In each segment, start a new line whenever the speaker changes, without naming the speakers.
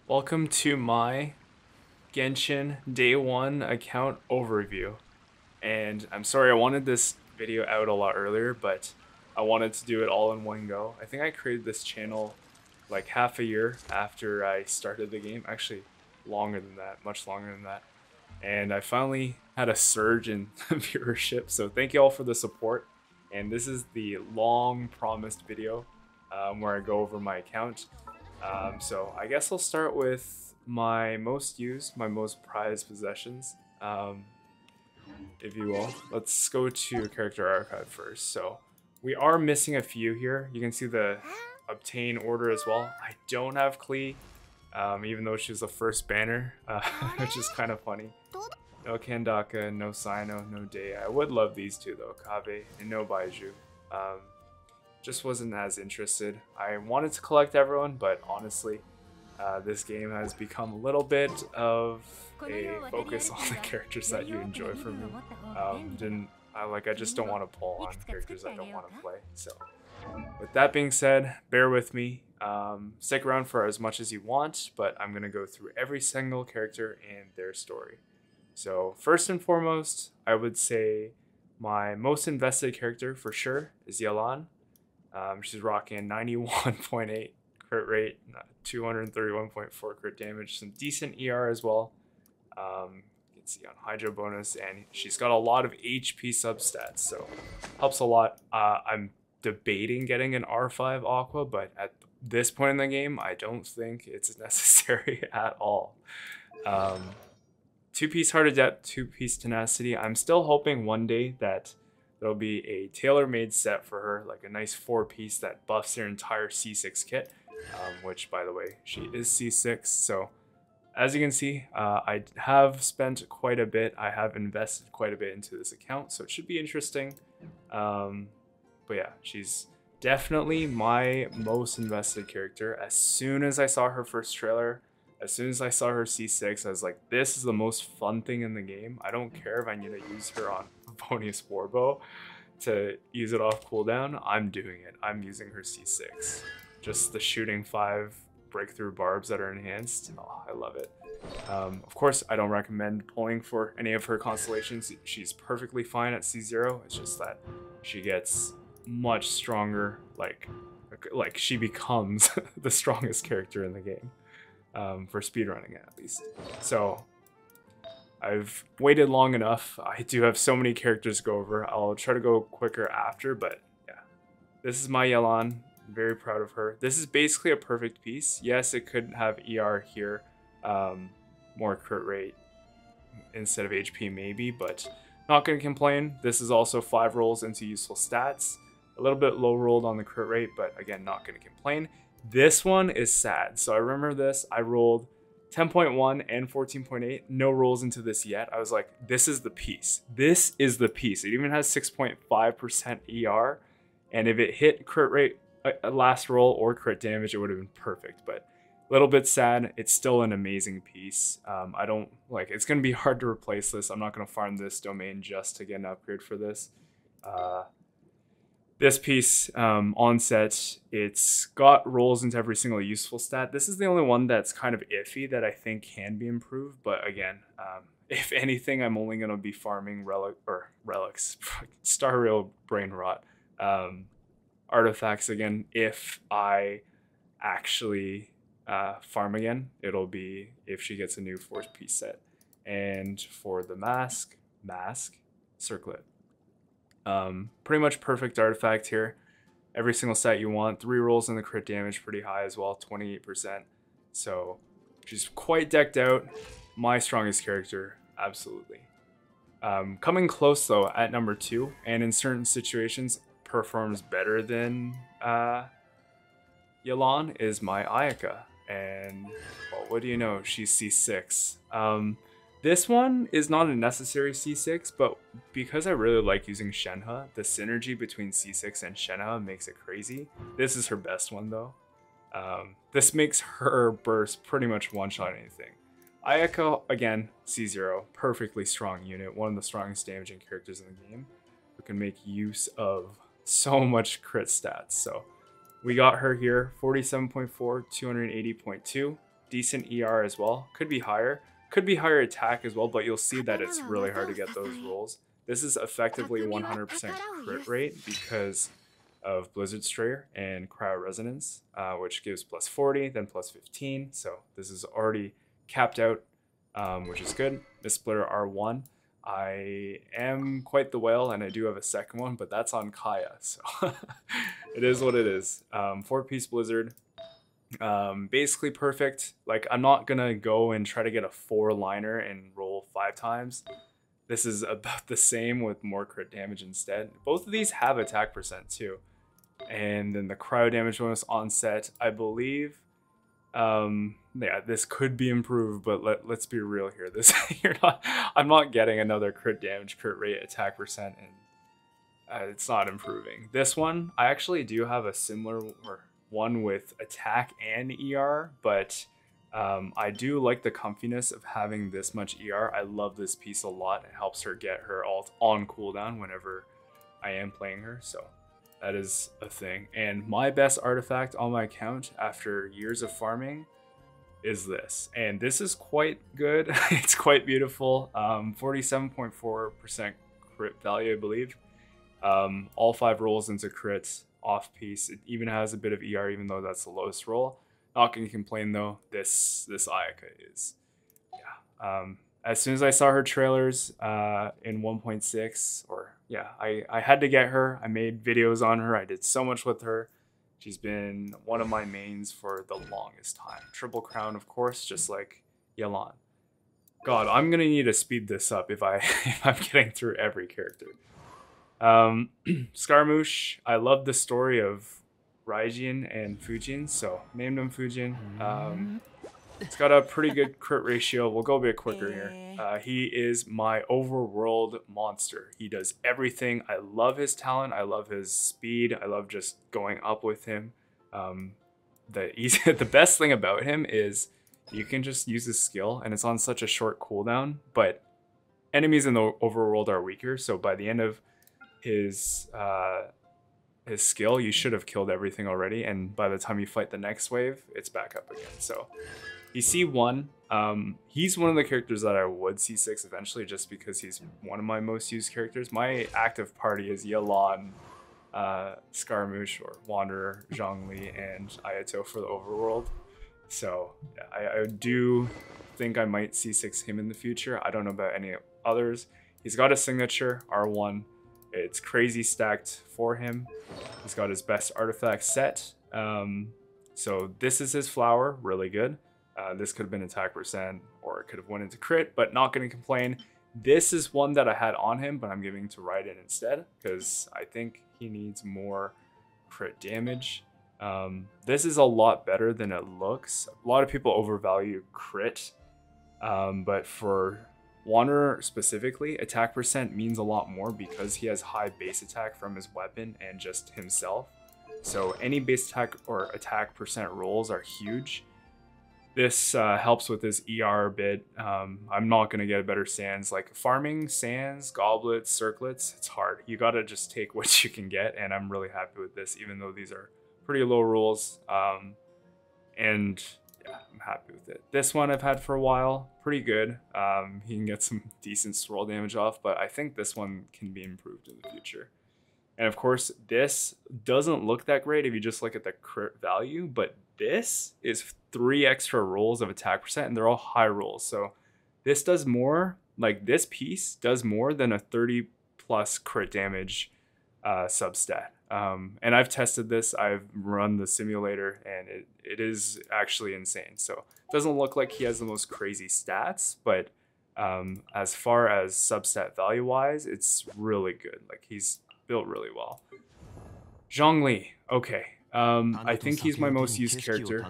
Welcome to my Genshin Day 1 account overview. And I'm sorry I wanted this video out a lot earlier, but I wanted to do it all in one go. I think I created this channel like half a year after I started the game. Actually, longer than that, much longer than that. And I finally had a surge in viewership, so thank you all for the support. And this is the long promised video where I go over my account. So I guess I'll start with my most used, my most prized possessions, if you will. Let's go to character archive first. So we are missing a few here. You can see the obtain order as well. I don't have Klee, even though she's the first banner, which is kind of funny. No Kandaka, no Sino, no Dei. I would love these two though, Kabe and no Baiju. Just wasn't as interested. I wanted to collect everyone, but honestly, this game has become a little bit of a focus on the characters that you enjoy for me. I just don't want to pull on characters I don't want to play. So, with that being said, bear with me. Stick around for as much as you want, but I'm gonna go through every single character and their story. So first and foremost, I would say my most invested character for sure is Yelan. She's rocking a 91.8 crit rate, 231.4 crit damage, some decent ER as well. You can see on Hydro bonus, and she's got a lot of HP substats, so helps a lot. I'm debating getting an R5 Aqua, but at this point in the game, I don't think it's necessary at all. 2-piece Heart of Depth, 2-piece Tenacity. I'm still hoping one day that there'll be a tailor-made set for her, like a nice 4-piece that buffs her entire C6 kit, which, by the way, she is C6. So, as you can see, I have spent quite a bit. I have invested quite a bit into this account, so it should be interesting. But yeah, she's definitely my most invested character. As soon as I saw her first trailer, as soon as I saw her C6, I was like, this is the most fun thing in the game. I don't care if I need to use her on Bonus Warbow to use it off cooldown. I'm doing it. I'm using her C6. Just the shooting 5 breakthrough barbs that are enhanced. Oh, I love it. Of course, I don't recommend pulling for any of her constellations. She's perfectly fine at C0. It's just that she gets much stronger. Like she becomes the strongest character in the game. For speedrunning at least. So I've waited long enough. I do have so many characters to go over. I'll try to go quicker after, but yeah. This is my Yelan. I'm very proud of her. This is basically a perfect piece. Yes, it could have ER here, more crit rate instead of HP maybe, but not going to complain. This is also 5 rolls into useful stats. A little bit low rolled on the crit rate, but again, not going to complain. This one is sad. So I remember this. I rolled 10.1 and 14.8. No rolls into this yet. I was like, this is the piece. This is the piece. It even has 6.5% ER. And if it hit crit rate, last roll or crit damage, it would have been perfect. But a little bit sad. It's still an amazing piece. I don't like, it's going to be hard to replace this. I'm not going to farm this domain just to get an upgrade for this. This piece, onset, it's got rolls into every single useful stat. This is the only one that's kind of iffy that I think can be improved. But again, if anything, I'm only going to be farming relics, Star Rail Brain Rot, artifacts again. If I actually farm again, it'll be if she gets a new 4-piece set. And for the mask, circlet. Pretty much perfect artifact here. Every single set you want. 3 rolls in the crit damage, pretty high as well, 28%. So she's quite decked out. My strongest character, absolutely. Coming close though at number 2, and in certain situations performs better than Yelan, is my Ayaka. And well, what do you know? She's C6. This one is not a necessary C6, but because I really like using Shenhe, the synergy between C6 and Shenhe makes it crazy. This is her best one though. This makes her burst pretty much one-shot anything. Ayaka, again, C0, perfectly strong unit, one of the strongest damaging characters in the game, who can make use of so much crit stats. So we got her here, 47.4, 280.2. decent ER as well. Could be higher attack as well, but you'll see that it's really hard to get those rolls. This is effectively 100% crit rate because of Blizzard Strayer and Cryo Resonance, which gives plus 40, then plus 15. So this is already capped out, which is good. Miss Splitter R1. I am quite the whale, and I do have a second one, but that's on Kaya, so it is what it is. 4-piece Blizzard, basically perfect. Like, I'm not gonna go and try to get a 4-liner and roll 5 times. This is about the same with more crit damage instead. Both of these have attack percent too. And then the cryo damage bonus onset, I believe. Yeah, this could be improved, but let's be real here. This I'm not getting another crit damage, crit rate, attack percent, and it's not improving. This one, I actually do have a similar one with attack and ER, but I do like the comfiness of having this much ER. I love this piece a lot. It helps her get her ult on cooldown whenever I am playing her, so that is a thing. And my best artifact on my account after years of farming is this. And this is quite good. It's quite beautiful. 47.4% crit value, I believe. All 5 rolls into crits off piece. It even has a bit of ER, even though that's the lowest roll. Not gonna complain though. This Ayaka is, yeah. As soon as I saw her trailers in 1.6, or yeah, I had to get her. I made videos on her. I did so much with her. She's been one of my mains for the longest time. Triple Crown, of course, just like Yelan. God, I'm gonna need to speed this up if I'm getting through every character. Scaramouche, I love the story of Raijin and Fujin, so named him Fujin. It's got a pretty good crit ratio. We'll go a bit quicker here. He is my overworld monster. He does everything. I love his talent. I love his speed. I love just going up with him. The best thing about him is you can just use his skill, and it's on such a short cooldown, but enemies in the overworld are weaker, so by the end of his skill, you should have killed everything already, and by the time you fight the next wave, it's back up again. So he's C1. He's one of the characters that I would C6 eventually, just because he's one of my most used characters. My active party is Yelan, Scaramouche or Wanderer, Zhongli, and Ayato for the overworld. So yeah, I do think I might C6 him in the future. I don't know about any others. He's got a signature, R1. It's crazy stacked for him. He's got his best artifact set. So this is his flower, really good. This could have been attack percent, or it could have went into crit, but not going to complain. This is one that I had on him, but I'm giving to Raiden instead, because I think he needs more crit damage. This is a lot better than it looks. A lot of people overvalue crit, but for Wanderer specifically, attack percent means a lot more because he has high base attack from his weapon and just himself. So any base attack or attack percent rolls are huge. This helps with his ER a bit. I'm not going to get a better sands. Like farming sands, goblets, circlets, it's hard. You got to just take what you can get, and I'm really happy with this, even though these are pretty low rolls. And yeah, I'm happy with it. This one I've had for a while, pretty good. He can get some decent swirl damage off, but I think this one can be improved in the future. And of course, this doesn't look that great if you just look at the crit value, but this is 3 extra rolls of attack percent, and they're all high rolls. So this does more, like this piece does more than a 30 plus crit damage substat. And I've tested this, I've run the simulator, and it is actually insane. So it doesn't look like he has the most crazy stats, but as far as substat value wise, it's really good. Like he's built really well. Zhongli, okay. I think he's my most used character.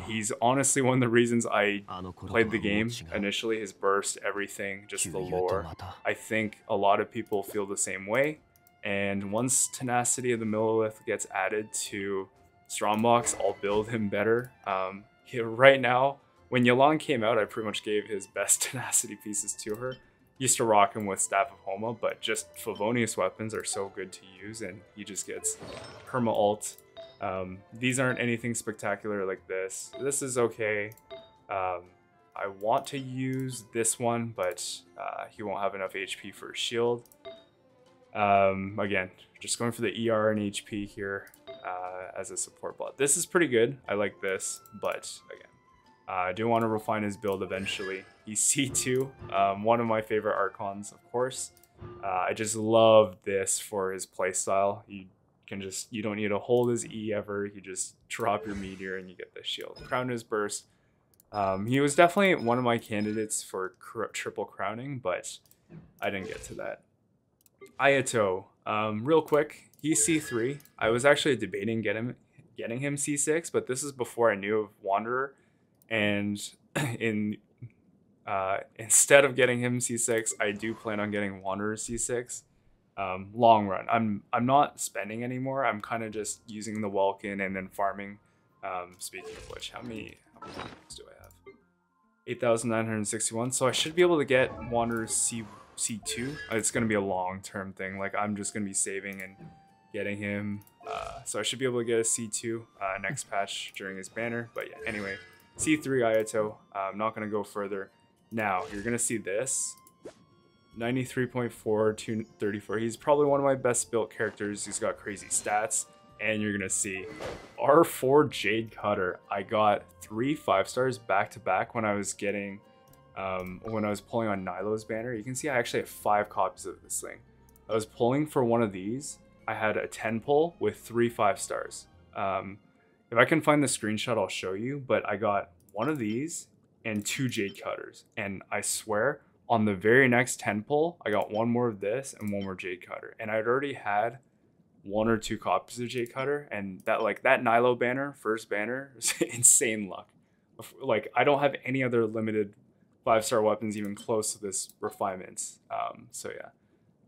He's honestly one of the reasons I played the game initially. His burst, everything, just the lore. I think a lot of people feel the same way. And once Tenacity of the Millilith gets added to Strongbox, I'll build him better. Right now, when Yelan came out, I pretty much gave his best Tenacity pieces to her. Used to rock him with Staff of Homa, but just Favonius weapons are so good to use, and he just gets perma ult. These aren't anything spectacular like this. This is okay. I want to use this one, but he won't have enough HP for a shield. Again, just going for the ER and HP here as a support bot. This is pretty good. I like this, but again, I do want to refine his build eventually. He's C2, one of my favorite Archons, of course. I just love this for his playstyle. You don't need to hold his E ever. You just drop your meteor and you get the shield. Crown his burst. He was definitely one of my candidates for triple crowning, but I didn't get to that. Ayato, real quick, he's C3. I was actually debating getting him C6, but this is before I knew of Wanderer, and instead of getting him C6, I do plan on getting Wanderer C6. Long run. I'm not spending anymore. I'm kind of just using the Welkin and then farming. Speaking of which, how many points do I have? 8,961. So I should be able to get Wanderer C2. It's going to be a long-term thing. Like, I'm just going to be saving and getting him. So I should be able to get a C2 next patch during his banner. But yeah, anyway, C3 Ayato. I'm not going to go further. Now, you're going to see this. 93.4 to 34. He's probably one of my best built characters. He's got crazy stats. And you're going to see R4 Jade Cutter. I got 3 5-stars back to back when I was getting, when I was pulling on Nilou's banner. You can see I actually have 5 copies of this thing. I was pulling for one of these. I had a 10 pull with 3 5-stars. If I can find the screenshot, I'll show you. But I got one of these and 2 Jade Cutters. And I swear, on the very next 10 pull, I got 1 more of this and 1 more Jade Cutter. And I'd already had 1 or 2 copies of Jade Cutter, and that Nilou banner, first banner, is insane luck. Like, I don't have any other limited 5-star weapons even close to this refinement. So yeah,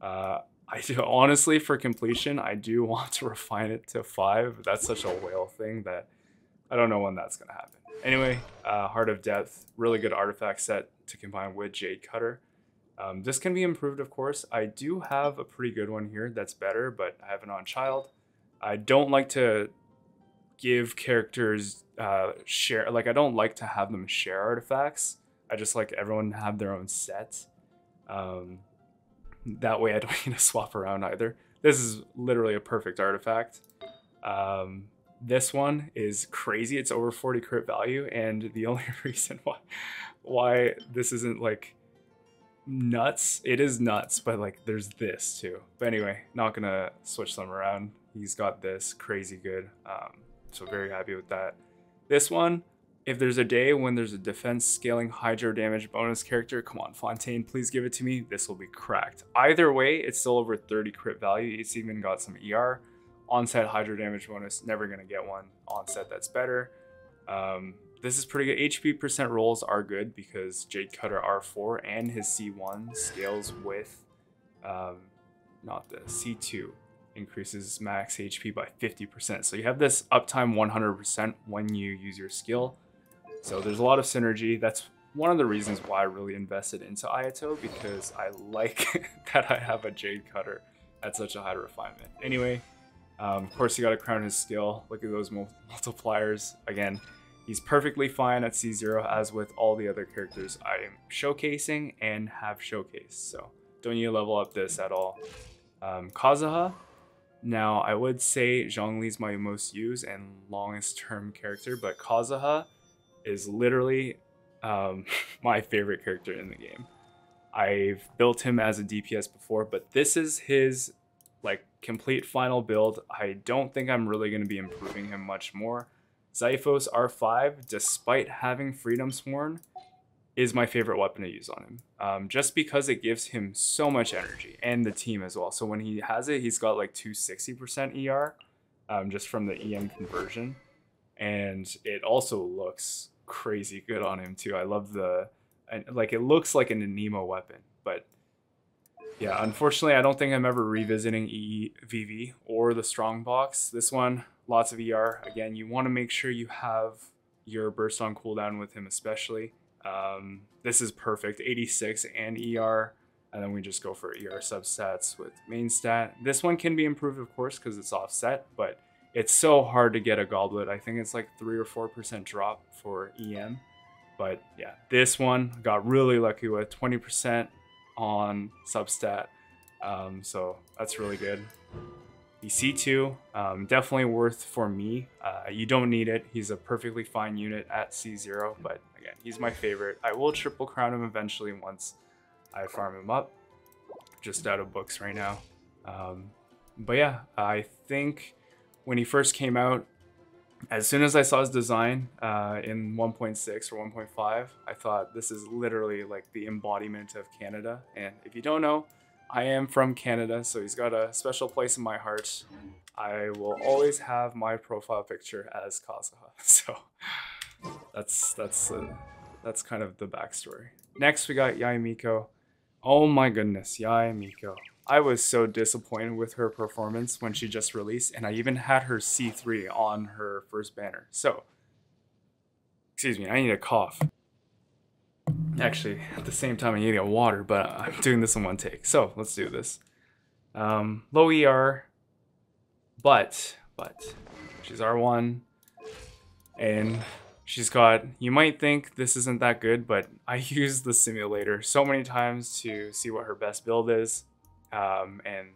I do honestly, for completion, I do want to refine it to 5. But that's such a whale thing that I don't know when that's gonna happen. Anyway, Heart of Depth, really good artifact set to combine with Jade Cutter. This can be improved, of course. I do have a pretty good one here that's better, but I have it on child. I don't like to give characters share, like, I don't like to have them share artifacts. I just like everyone to have their own set. That way I don't need to swap around either. This is literally a perfect artifact. This one is crazy. It's over 40 crit value, and the only reason why this isn't like nuts, it is nuts, but like there's this too. But anyway, not gonna switch them around. He's got this crazy good, so very happy with that. This one, if there's a day when there's a defense scaling hydro damage bonus character, come on Fontaine, please give it to me. This will be cracked. Either way, it's still over 30 crit value. It's even got some ER. Onset hydro damage bonus, never gonna get one onset that's better. This is pretty good. HP percent rolls are good because Jade Cutter R4 and his C1 scales with, not the C2, increases max HP by 50%. So you have this uptime 100% when you use your skill. So there's a lot of synergy. That's one of the reasons why I really invested into Ayato, because I like that I have a Jade Cutter at such a high refinement. Anyway, of course you gotta crown his skill. Look at those multipliers. Again, he's perfectly fine at C0, as with all the other characters I am showcasing and have showcased. So don't need to level up this at all. Kazuha. Now, I would say Zhongli is my most used and longest term character, but Kazuha is literally my favorite character in the game. I've built him as a DPS before, but this is his like complete final build. I don't think I'm really going to be improving him much more. Xiphos R5, despite having Freedom Sworn, is my favorite weapon to use on him. Just because it gives him so much energy, and the team as well. So when he has it, he's got like 260% ER, just from the EM conversion. And it also looks crazy good on him too. I love like it looks like an Anemo weapon, but yeah, unfortunately, I don't think I'm ever revisiting EVV or the Strong Box. This one, lots of ER. Again, you want to make sure you have your burst on cooldown with him especially. This is perfect, 86 and ER, and then we just go for ER substats with main stat. This one can be improved, of course, because it's offset, but it's so hard to get a goblet. I think it's like 3 or 4% drop for EM, But yeah, this one got really lucky with 20% on substat. So that's really good. The C2, definitely worth for me. You don't need it. He's a perfectly fine unit at C0, but again, he's my favorite. I will triple crown him eventually once I farm him up. Just out of books right now. But yeah, I think when he first came out, as soon as I saw his design in 1.6 or 1.5, I thought this is literally like the embodiment of Canada. And if you don't know, I am from Canada, so he's got a special place in my heart. I will always have my profile picture as Kazuha. So that's kind of the backstory. Next, we got Yae Miko. Oh my goodness, Yae Miko. I was so disappointed with her performance when she just released, and I even had her C3 on her first banner. So, excuse me, I need a cough. Actually, at the same time, I need to get water, but I'm doing this in one take. So, let's do this. Low ER, but she's R1, and she's got, you might think this isn't that good, but I used the simulator so many times to see what her best build is. And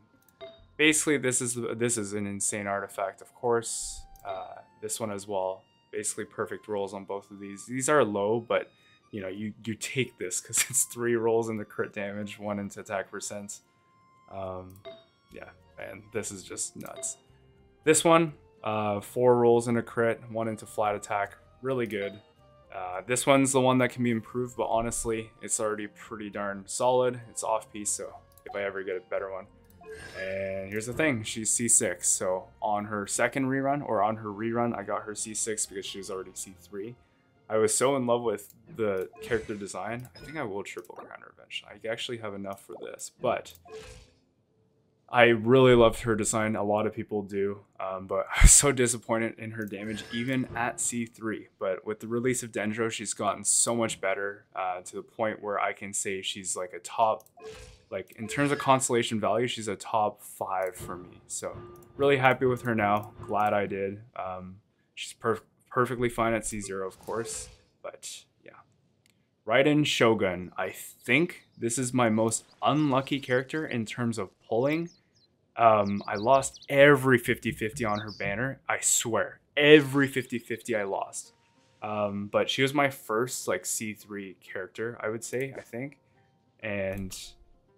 basically this is an insane artifact, of course. This one as well. Basically perfect rolls on both of these. These are low, but you know, you take this because it's 3 rolls into crit damage, 1 into attack percent. Yeah, and this is just nuts. This one, 4 rolls into crit, 1 into flat attack. Really good. This one's the one that can be improved, but honestly, it's already pretty darn solid. It's off piece, so if I ever get a better one. And here's the thing, she's C6, so on her second rerun, or on her rerun, I got her C6 because she was already C3. I was so in love with the character design, I think I will triple crown her eventually. I actually have enough for this, but I really loved her design. A lot of people do, but I was so disappointed in her damage, even at C3. But with the release of Dendro, she's gotten so much better to the point where I can say she's like a top, like in terms of constellation value, she's a top 5 for me. So really happy with her now. Glad I did. She's perfectly fine at C0, of course, but yeah. Raiden Shogun. I think this is my most unlucky character in terms of pulling. I lost every 50-50 on her banner. I swear, every 50-50 I lost. But she was my first like C3 character, I would say, I think. And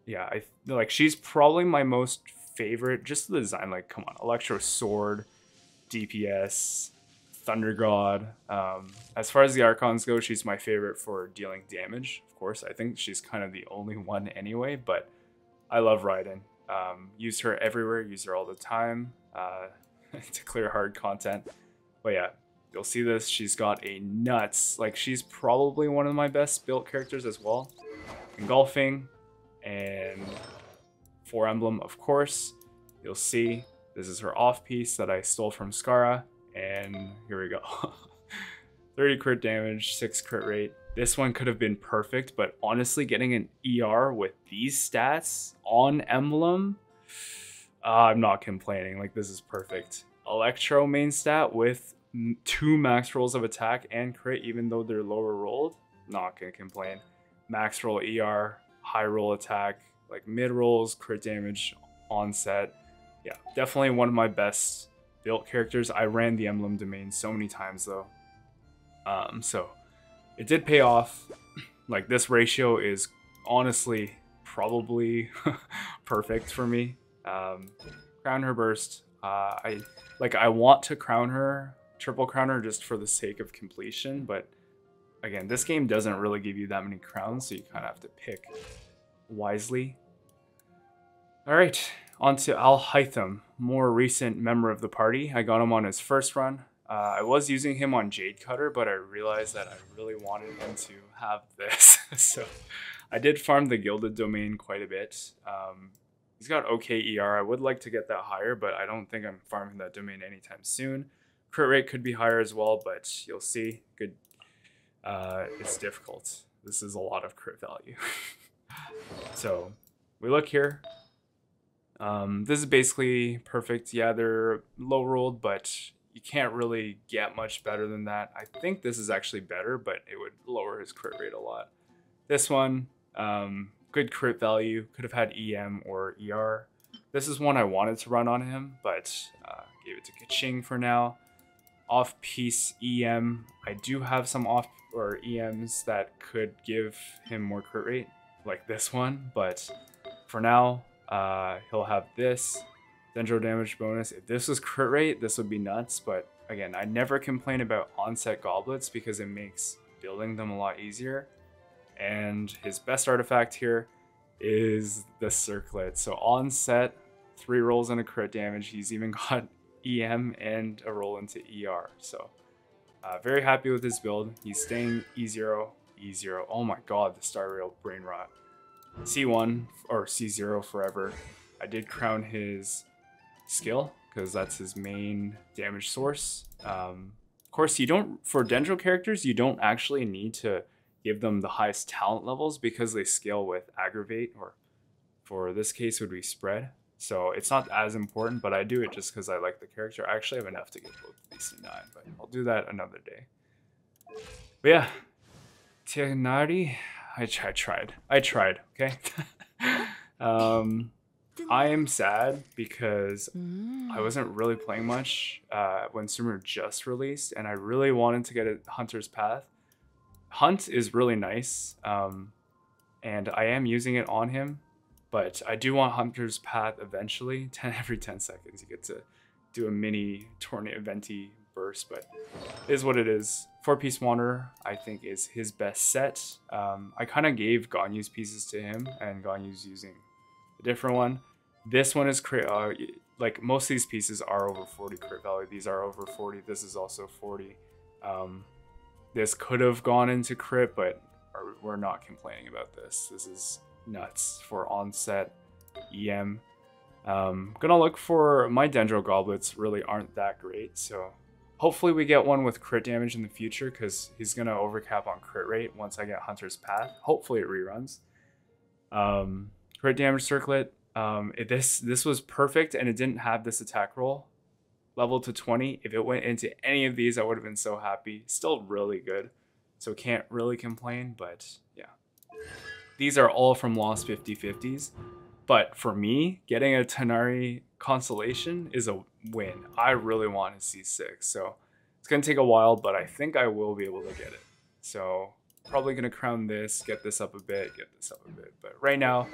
yeah, she's probably my most favorite, just the design. Like, come on, Electro Sword, DPS, Thunder God. As far as the Archons go, she's my favorite for dealing damage. Of course, I think she's kind of the only one anyway, but I love Raiden. Use her everywhere, use her all the time to clear hard content. But yeah, you'll see this. She's got a nuts, like she's probably one of my best built characters as well. Engulfing and 4 emblem, of course. You'll see this is her off piece that I stole from Skara. And here we go. 30 crit damage, 6 crit rate. This one could have been perfect, but honestly, getting an ER with these stats on emblem, I'm not complaining. Like, this is perfect. Electro main stat with 2 max rolls of attack and crit, even though they're lower rolled, not gonna complain. Max roll ER, high roll attack, like mid rolls, crit damage, onset. Yeah, definitely one of my best built characters. I ran the emblem domain so many times though. So it did pay off. Like, this ratio is honestly probably perfect for me. Crown her burst. I want to crown her, triple crown her just for the sake of completion, but again, this game doesn't really give you that many crowns, so you kind of have to pick wisely. All right, on to Alhaitham, more recent member of the party. I got him on his first run. I was using him on Jade Cutter, but I realized that I really wanted him to have this. So I did farm the Gilded domain quite a bit. He's got okay ER. I would like to get that higher, but I don't think I'm farming that domain anytime soon. Crit rate could be higher as well, but you'll see. Good. It's difficult. This is a lot of crit value. So we look here. This is basically perfect. Yeah, they're low rolled, but you can't really get much better than that. I think this is actually better, but it would lower his crit rate a lot. This one, good crit value. Could have had EM or ER. This is one I wanted to run on him, but gave it to Keqing for now. Off-piece EM. I do have some off or EMs that could give him more crit rate, like this one, but for now, he'll have this. Dendro damage bonus. If this was crit rate, this would be nuts, but again, I never complain about onset goblets because it makes building them a lot easier. And his best artifact here is the circlet. So onset, 3 rolls and a crit damage. He's even got EM and a roll into ER. So very happy with his build. He's staying E0, E0. Oh my god, the Star Rail Brain Rot. C1 or C0 forever. I did crown his skill because that's his main damage source. Of course, you don't, for Dendro characters, you don't actually need to give them the highest talent levels because they scale with aggravate, or for this case would be spread. So it's not as important, but I do it just because I like the character. I actually have enough to get both of these to 9, but I'll do that another day. But yeah, Tighnari, I tried, okay? I am sad because I wasn't really playing much when Sumer just released, and I really wanted to get a Hunter's Path. Hunt is really nice, and I am using it on him, but I do want Hunter's Path eventually. Every 10 seconds you get to do a mini Tornado Venti burst, but it is what it is. 4-piece Wanderer, I think, is his best set. I kind of gave Ganyu's pieces to him, and Ganyu's using a different one. This one is like most of these pieces are over 40 crit value. These are over 40. This is also 40. This could have gone into crit, but we're not complaining about this. This is nuts for onset EM. Gonna look for my Dendro goblets. Really aren't that great, so hopefully we get one with crit damage in the future because he's gonna overcap on crit rate once I get Hunter's Path. Hopefully it reruns. Crit damage circlet. This was perfect and it didn't have this attack roll level to 20. If it went into any of these, I would have been so happy. Still really good, so can't really complain, but yeah. These are all from Lost 50/50s, but for me, getting a Tighnari Constellation is a win. I really want a C6, so it's gonna take a while, but I think I will be able to get it. So probably gonna crown this, get this up a bit, but right now,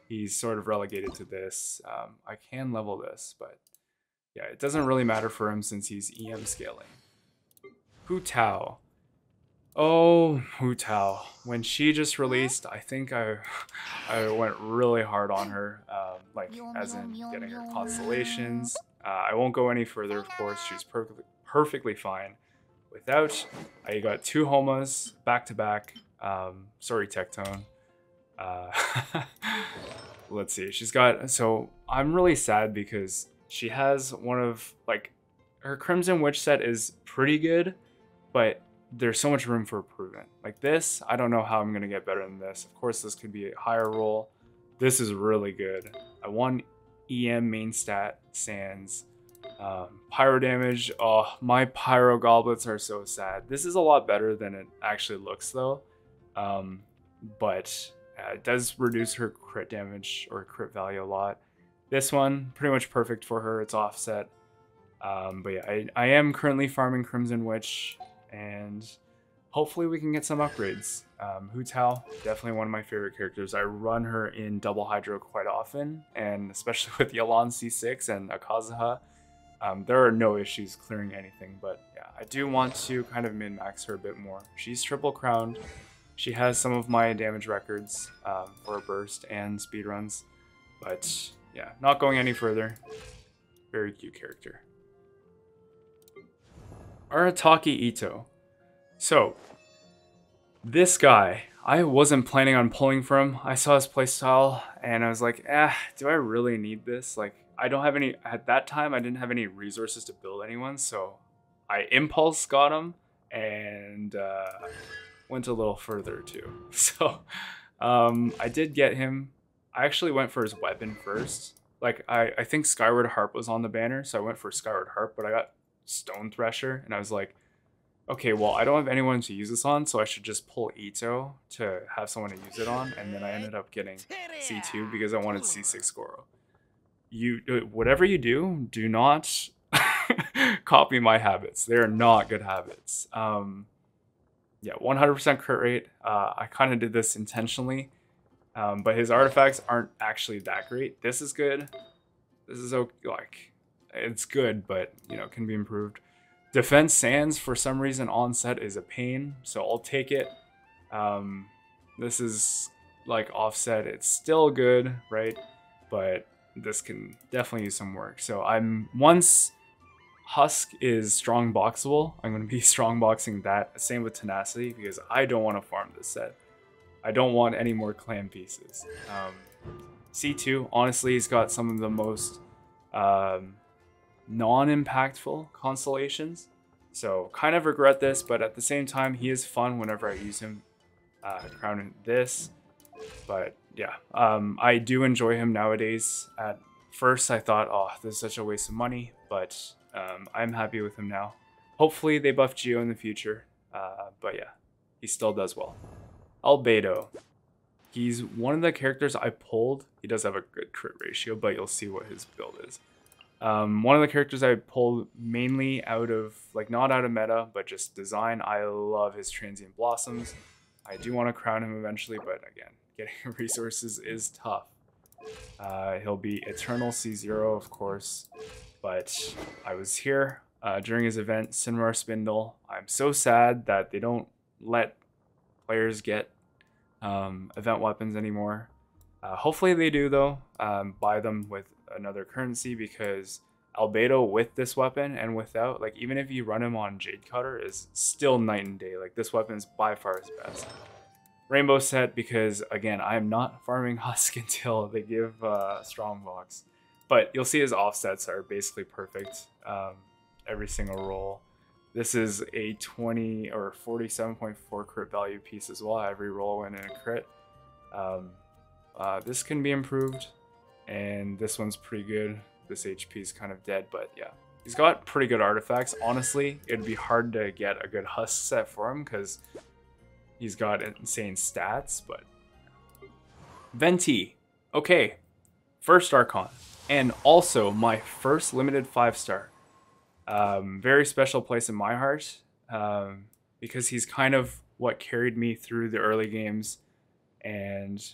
he's sort of relegated to this. I can level this, but yeah, it doesn't really matter for him since he's EM scaling. Hu Tao. Oh, Hu Tao. When she just released, I think I went really hard on her, like as in getting her constellations. I won't go any further, of course. She's perfectly fine. Without, I got 2 Homas back to back. Sorry, Tectone. Let's see, she's got, so I'm really sad because she has one of, like, her Crimson Witch set is pretty good, but there's so much room for improvement. Like this, I don't know how I'm gonna get better than this. Of course, this could be a higher roll. This is really good. I won EM main stat, Sans. Pyro damage, oh, my Pyro Goblets are so sad. This is a lot better than it actually looks though, but it does reduce her crit damage or crit value a lot. This one, pretty much perfect for her. It's offset. But yeah, I am currently farming Crimson Witch, and hopefully we can get some upgrades. Hu Tao, definitely one of my favorite characters. I run her in double Hydro quite often, and especially with Yelan C6 and a Kazuha. There are no issues clearing anything, but yeah, I do want to kind of min-max her a bit more. She's triple crowned. She has some of my damage records for a burst and speedruns, but yeah, not going any further. Very cute character. Arataki Itto. So, this guy, I wasn't planning on pulling for him. I saw his playstyle and I was like, do I really need this? Like, I don't have any, at that time, I didn't have any resources to build anyone, so I impulse got him and went a little further too. So, I did get him. I actually went for his weapon first. Like, I think Skyward Harp was on the banner, so I went for Skyward Harp, but I got Stone Thresher, and I was like, okay, well, I don't have anyone to use this on, so I should just pull Itto to have someone to use it on, and then I ended up getting C2 because I wanted C6 Goro. Whatever you do, do not copy my habits. They are not good habits. Yeah, 100% crit rate. I kind of did this intentionally, but his artifacts aren't actually that great. This is good. This is okay, like, it's good, but, you know, can be improved. Defense Sands, for some reason, on set is a pain, so I'll take it. This is, like, offset. It's still good, right? But this can definitely use some work. So once Husk is strong boxable, I'm going to be strong boxing that. Same with Tenacity, because I don't want to farm this set. I don't want any more clan pieces. C2, honestly, he's got some of the most non-impactful constellations, so kind of regret this, but at the same time he is fun whenever I use him. Crowning this, but yeah, I do enjoy him nowadays. At first I thought, oh, this is such a waste of money, but I'm happy with him now. Hopefully they buff Geo in the future, but yeah, he still does well. Albedo, he's one of the characters I pulled. He does have a good crit ratio, but you'll see what his build is. One of the characters I pulled mainly out of, like, not out of meta, but just design. I love his Transient Blossoms. I do want to crown him eventually, but again, getting resources is tough. He'll be Eternal C0, of course, but I was here during his event, Sinmar Spindle. I'm so sad that they don't let players get event weapons anymore. Hopefully they do, though. Buy them with another currency, because Albedo with this weapon and without, like, even if you run him on Jade Cutter, is still night and day. Like, this weapon is by far his best. Rainbow set, because again, I am not farming Husk until they give Strongbox, but you'll see his offsets are basically perfect every single roll. This is a 20 or 47.4 crit value piece as well. Every roll went in a crit. This can be improved, and this one's pretty good. This HP is kind of dead, but yeah, he's got pretty good artifacts. Honestly, it'd be hard to get a good Husk set for him because he's got insane stats. But Venti, okay, first Archon, and also my first limited 5-star. Very special place in my heart, because he's kind of what carried me through the early games, and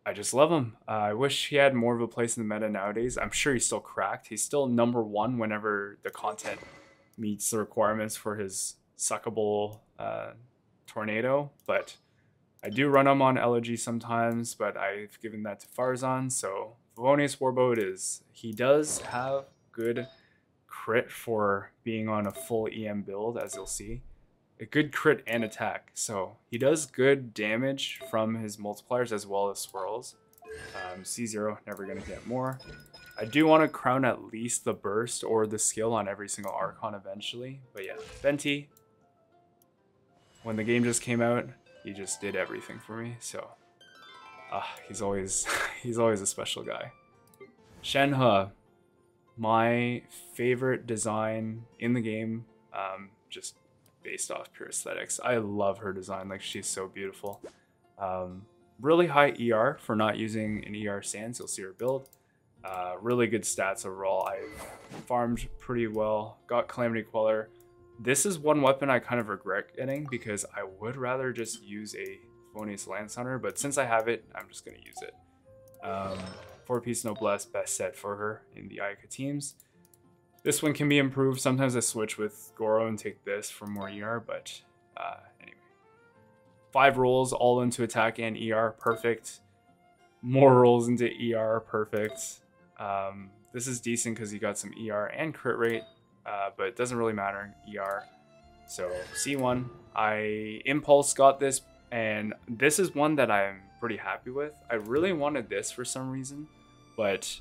I just love him. I wish he had more of a place in the meta nowadays. I'm sure he's still cracked. He's still #1 whenever the content meets the requirements for his suckable tornado, but I do run him on LOG sometimes, but I've given that to Faruzan. So Favonius Warboat he does have good crit for being on a full EM build, as you'll see. A good crit and attack, so he does good damage from his multipliers as well as swirls. C0, never gonna get more. I do want to crown at least the burst or the skill on every single Archon eventually, but yeah, Venti, when the game just came out, he just did everything for me, so he's always he's always a special guy. Shenhe, my favorite design in the game, just based off pure aesthetics. I love her design, like, she's so beautiful. Really high ER for not using an ER Sands. You'll see her build. Really good stats overall. I farmed pretty well, got Calamity Queller. This is one weapon I kind of regret getting, because I would rather just use a Favonius Lance Hunter, but since I have it, I'm just going to use it. 4-piece Noblesse, best set for her in the Ayaka teams. This one can be improved. Sometimes I switch with Goro and take this for more ER, but anyway. 5 rolls all into attack and ER, perfect. More rolls into ER, perfect. This is decent because you got some ER and crit rate, but it doesn't really matter in ER. So C1, I Impulse got this, and this is one that I'm pretty happy with. I really wanted this for some reason, but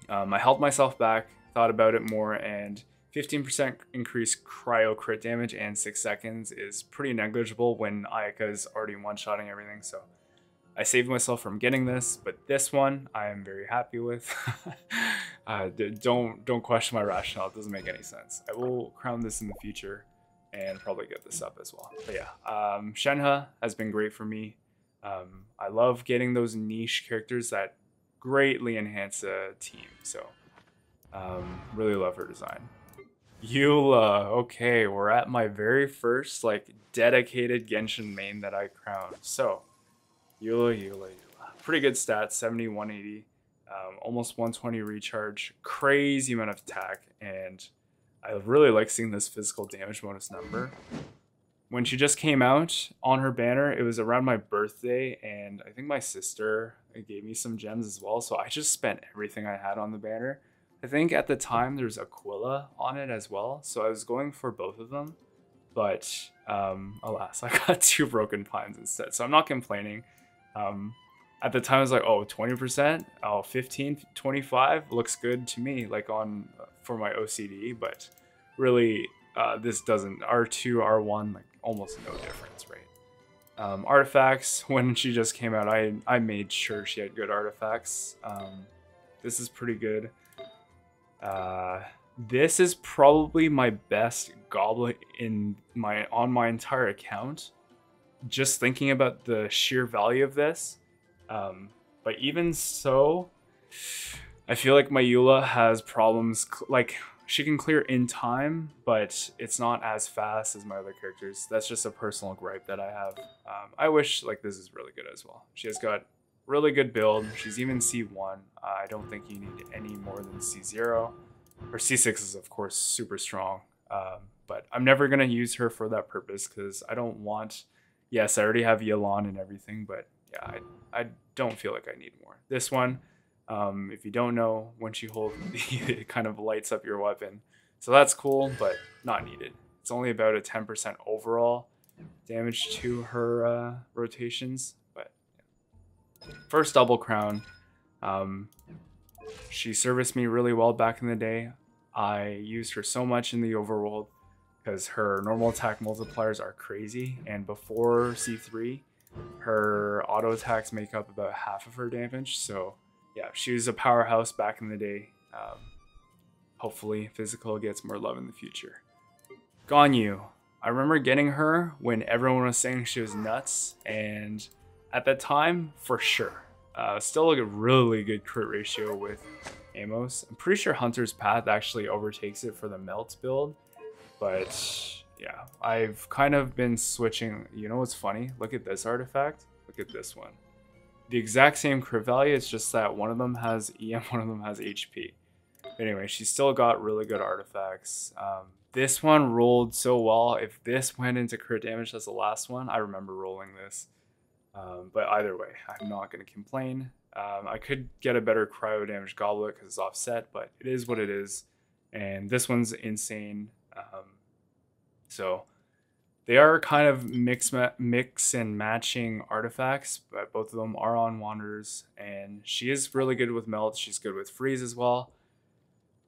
I held myself back, thought about it more, and 15% increased cryo crit damage and 6 seconds is pretty negligible when Ayaka is already one-shotting everything, so I saved myself from getting this, but this one I am very happy with. Don't question my rationale. It doesn't make any sense. I will crown this in the future and probably get this up as well. But yeah, Shenhe has been great for me. I love getting those niche characters that greatly enhance a team. So really love her design. Eula. Okay, we're at my very first like dedicated Genshin main that I crowned. So Eula. Pretty good stats, 70, 180. Almost 120 recharge, crazy amount of attack, and I really like seeing this physical damage bonus number. When she just came out on her banner, it was around my birthday, and I think my sister gave me some gems as well, so I just spent everything I had on the banner. I think at the time there's Aquila on it as well, so I was going for both of them, but alas, I got 2 broken pines instead, so I'm not complaining. At the time I was like, oh, 20%, oh, 15, 25 looks good to me, like on for my OCD, but really this doesn't. R2, R1, like almost no difference, right? Artifacts, when she just came out, I made sure she had good artifacts. This is pretty good. This is probably my best goblet on my entire account. Just thinking about the sheer value of this. But even so, I feel like my Eula has problems, like she can clear in time, but it's not as fast as my other characters. That's just a personal gripe that I have. I wish like this is really good as well. She has got really good build. She's even C1. I don't think you need any more than C0. Her C6 is of course super strong, but I'm never gonna use her for that purpose because I don't want. Yes, I already have Yelan and everything, but yeah, I don't feel like I need more. This one, if you don't know, when she holds, it kind of lights up your weapon. So that's cool, but not needed. It's only about a 10% overall damage to her rotations. But yeah. First double crown. She serviced me really well back in the day. I used her so much in the overworld because her normal attack multipliers are crazy. And before C3, her auto attacks make up about half of her damage. So yeah, she was a powerhouse back in the day. Hopefully physical gets more love in the future. Ganyu. I remember getting her when everyone was saying she was nuts, and at that time, for sure. Still a really good crit ratio with Amos. I'm pretty sure Hunter's Path actually overtakes it for the melt build, but yeah, I've kind of been switching. You know what's funny? Look at this artifact. Look at this one. The exact same crit value, it's just that one of them has EM, one of them has HP. But anyway, she's still got really good artifacts. This one rolled so well. If this went into crit damage as the last one, I remember rolling this. But either way, I'm not going to complain. I could get a better cryo damage goblet because it's offset, but it is what it is. And this one's insane. So they are kind of mix and matching artifacts, but both of them are on Wanderers. And she is really good with melt. She's good with freeze as well.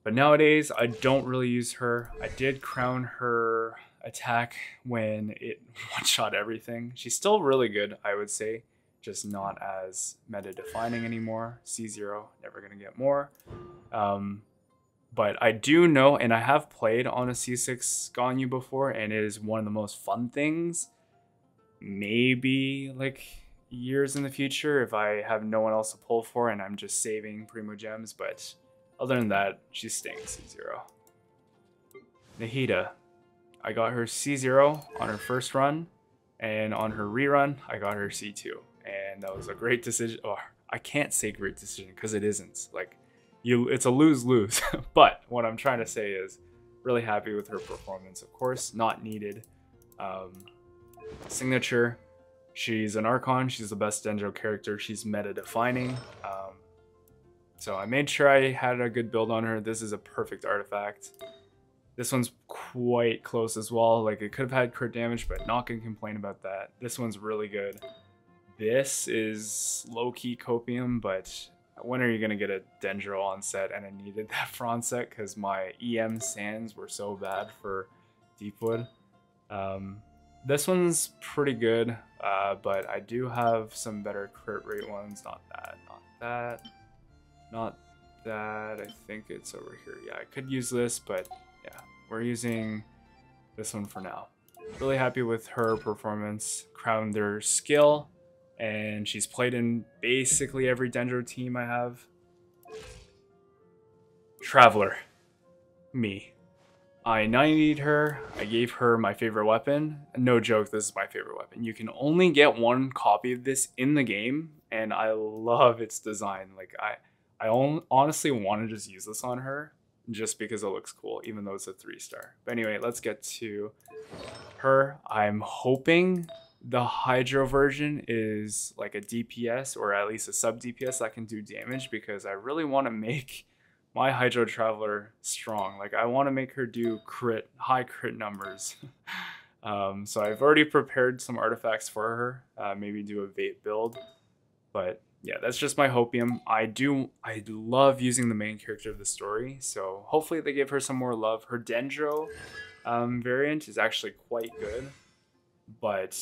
But nowadays, I don't really use her. I did crown her attack when it one-shot everything. She's still really good, I would say, just not as meta-defining anymore. C0, never gonna get more. But I do know, and I have played on a C6 Ganyu before, and it is one of the most fun things. Maybe like years in the future if I have no one else to pull for and I'm just saving Primo Gems, but other than that, she's staying C0. Nahida. I got her C0 on her first run, and on her rerun, I got her C2. And that was a great decision. Oh, I can't say great decision because it isn't. Like, it's a lose-lose. But what I'm trying to say is really happy with her performance. Of course, not needed. Signature. She's an Archon. She's the best Denjo character. She's meta-defining. So I made sure I had a good build on her. This is a perfect artifact. This one's quite close as well. Like, it could have had crit damage, but not gonna complain about that. This one's really good. This is low-key copium, but when are you gonna get a Dendro on set? And I needed that for on set because my EM sands were so bad for Deepwood. This one's pretty good, but I do have some better crit rate ones. Not that, not that, not that. I think it's over here. Yeah, I could use this, but yeah, we're using this one for now. Really happy with her performance. Crowned their skill, and she's played in basically every Dendro team I have. Traveler. Me. I 90'd her. I gave her my favorite weapon. No joke, this is my favorite weapon. You can only get one copy of this in the game, and I love its design. Like, I honestly want to just use this on her just because it looks cool, even though it's a 3-star. But anyway, let's get to her. I'm hoping the Hydro version is like a DPS, or at least a sub DPS that can do damage, because I really want to make my Hydro Traveler strong. Like, I want to make her do high crit numbers. So I've already prepared some artifacts for her, maybe do a Vate build. But yeah, that's just my hopium. I love using the main character of the story, so hopefully they give her some more love. Her Dendro variant is actually quite good. But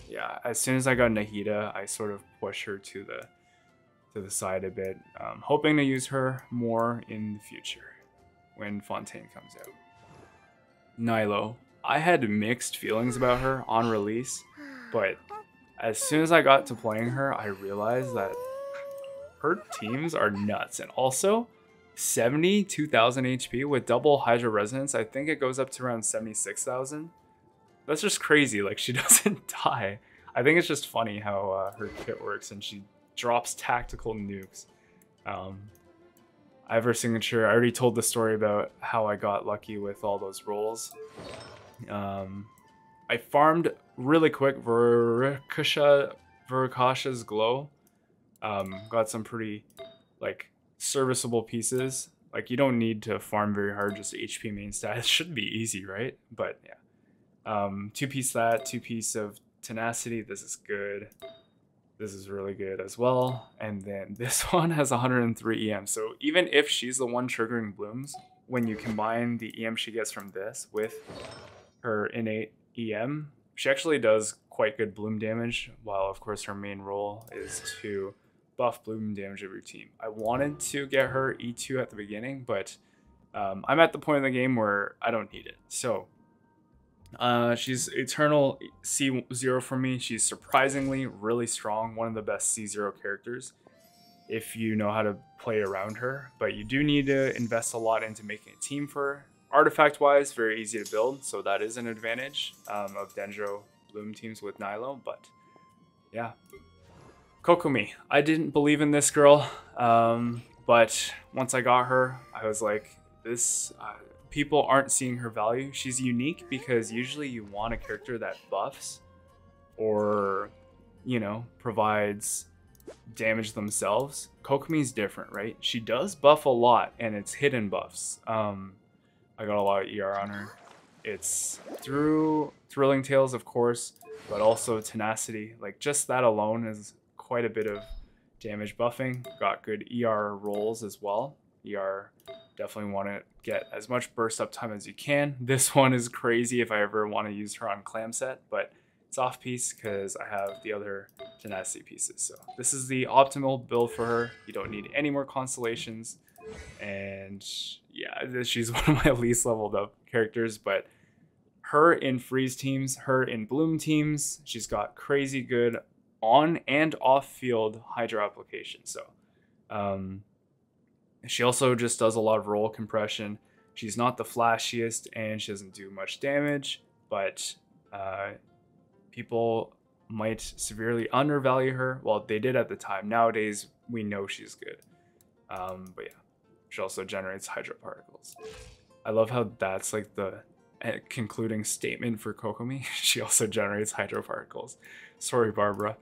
yeah, as soon as I got Nahida, I sort of push her to the side a bit, hoping to use her more in the future when Fontaine comes out. Nilou. I had mixed feelings about her on release, but as soon as I got to playing her, I realized that her teams are nuts. And also, 72,000 HP with double Hydro Resonance. I think it goes up to around 76,000. That's just crazy. Like, she doesn't die. I think it's just funny how her kit works, and she drops tactical nukes. I have her signature. I already told the story about how I got lucky with all those rolls. I farmed really quick Verukasha's Glow. Got some pretty, like, serviceable pieces. Like, you don't need to farm very hard, just HP main stat. It should be easy, right? But yeah. 2-piece that, 2-piece of Tenacity. This is good. This is really good as well. And then this one has 103 EM. So even if she's the one triggering blooms, when you combine the EM she gets from this with her innate EM, she actually does quite good bloom damage, while of course her main role is to buff bloom damage of your team. I wanted to get her E2 at the beginning, but I'm at the point in the game where I don't need it. So she's Eternal C0 for me. She's surprisingly really strong, one of the best C0 characters if you know how to play around her, but you do need to invest a lot into making a team for her. Artifact wise, very easy to build, so that is an advantage of Dendro Bloom teams with Nilou. But yeah, Kokomi. I didn't believe in this girl, but once I got her, I was like, this people aren't seeing her value. She's unique because usually you want a character that buffs or, you know, provides damage themselves. Kokomi's different, right? She does buff a lot, and it's hidden buffs. I got a lot of ER on her. It's through Thrilling Tales, of course, but also Tenacity. Like, just that alone is quite a bit of damage buffing. Got good ER rolls as well. ER, definitely want to get as much burst up time as you can. This one is crazy if I ever want to use her on Clam Set, but it's off piece because I have the other Tenacity pieces. So this is the optimal build for her. You don't need any more constellations. And yeah, she's one of my least leveled up characters, but her in freeze teams, her in bloom teams, she's got crazy good on and off field Hydro application. So she also just does a lot of roll compression. She's not the flashiest and she doesn't do much damage, but people might severely undervalue her. Well, they did at the time. Nowadays, we know she's good. But yeah, she also generates Hydro particles. I love how that's like the concluding statement for Kokomi. She also generates Hydro particles. Sorry, Barbara.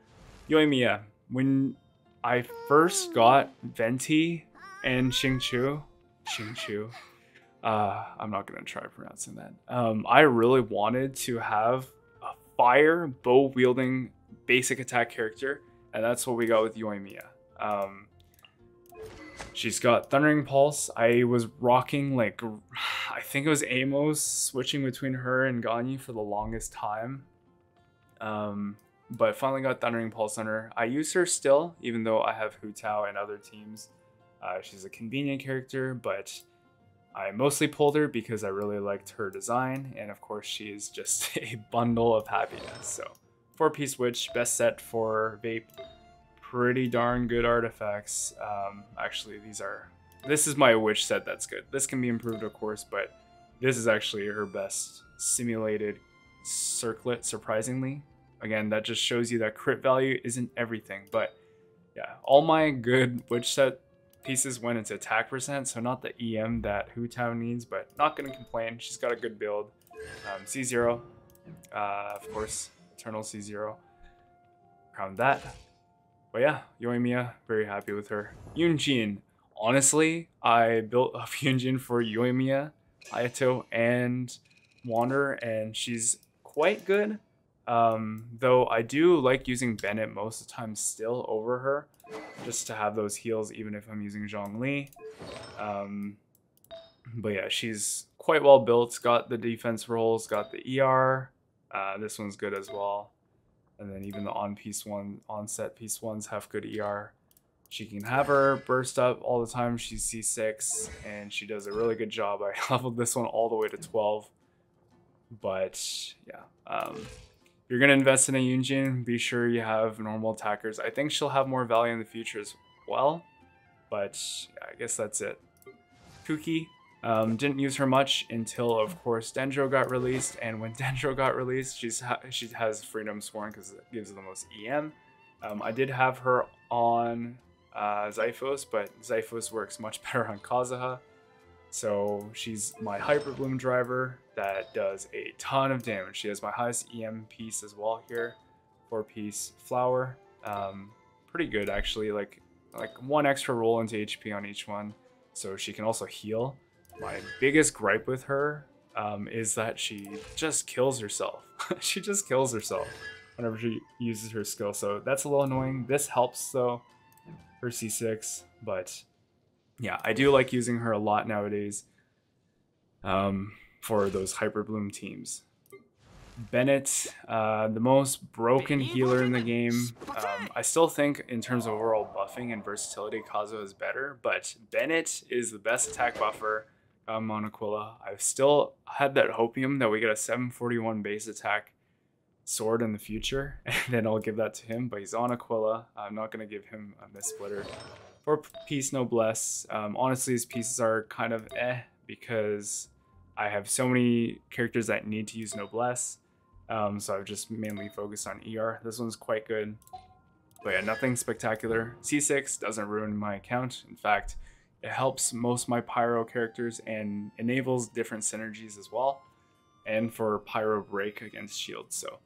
Yoimiya. When I first got Venti and Xingqiu, I'm not gonna try pronouncing that. I really wanted to have a fire bow wielding basic attack character, and that's what we got with Yoimiya. She's got Thundering Pulse. I was rocking, like, I think it was Amos, switching between her and Ganyu for the longest time. But finally got Thundering Pulse on her. I use her still, even though I have Hu Tao and other teams. She's a convenient character, but I mostly pulled her because I really liked her design, and of course she is just a bundle of happiness. So 4-piece witch, best set for vape, pretty darn good artifacts. Actually, this is my witch set that's good. This can be improved, of course, but this is actually her best simulated circlet, surprisingly. Again, that just shows you that crit value isn't everything, but yeah, all my good witch set pieces went into attack percent, so not the EM that Hu Tao needs, but not gonna complain. She's got a good build. C0, of course, Eternal C0. Crown that. But yeah, Yoimiya, very happy with her. Yun Jin, honestly, I built up Yun Jin for Yoimiya, Ayato, and Wander, and she's quite good. Though I do like using Bennett most of the time still over her, just to have those heals even if I'm using Zhongli. But yeah, she's quite well built, got the defense rolls, got the ER. This one's good as well. And then even the on-set piece ones have good ER. She can have her burst up all the time. She's C6 and she does a really good job. I leveled this one all the way to 12. But yeah, you're going to invest in a Yun Jin, be sure you have normal attackers. I think she'll have more value in the future as well, but yeah, I guess that's it. Kuki, didn't use her much until, of course, Dendro got released, and when Dendro got released, she has Freedom Sworn because it gives her the most EM. I did have her on Xiphos, but Xiphos works much better on Kazuha. So she's my Hyper Bloom driver that does a ton of damage. She has my highest EM piece as well here. 4-piece flower. Pretty good actually, like 1 extra roll into HP on each one. So she can also heal. My biggest gripe with her is that she just kills herself. She just kills herself whenever she uses her skill. So that's a little annoying. This helps though, her C6, but yeah, I do like using her a lot nowadays for those Hyper Bloom teams. Bennett, the most broken healer in the game. I still think in terms of overall buffing and versatility, Kazuha is better, but Bennett is the best attack buffer on Aquila. I've still had that hopium that we get a 741 base attack sword in the future, and then I'll give that to him, but he's on Aquila. I'm not going to give him a Miss Splitter. 4-piece Noblesse. Honestly, his pieces are kind of because I have so many characters that need to use Noblesse. So I've just mainly focused on ER. This one's quite good. But yeah, nothing spectacular. C6 doesn't ruin my account. In fact, it helps most of my Pyro characters and enables different synergies as well. And for Pyro Break against shields. So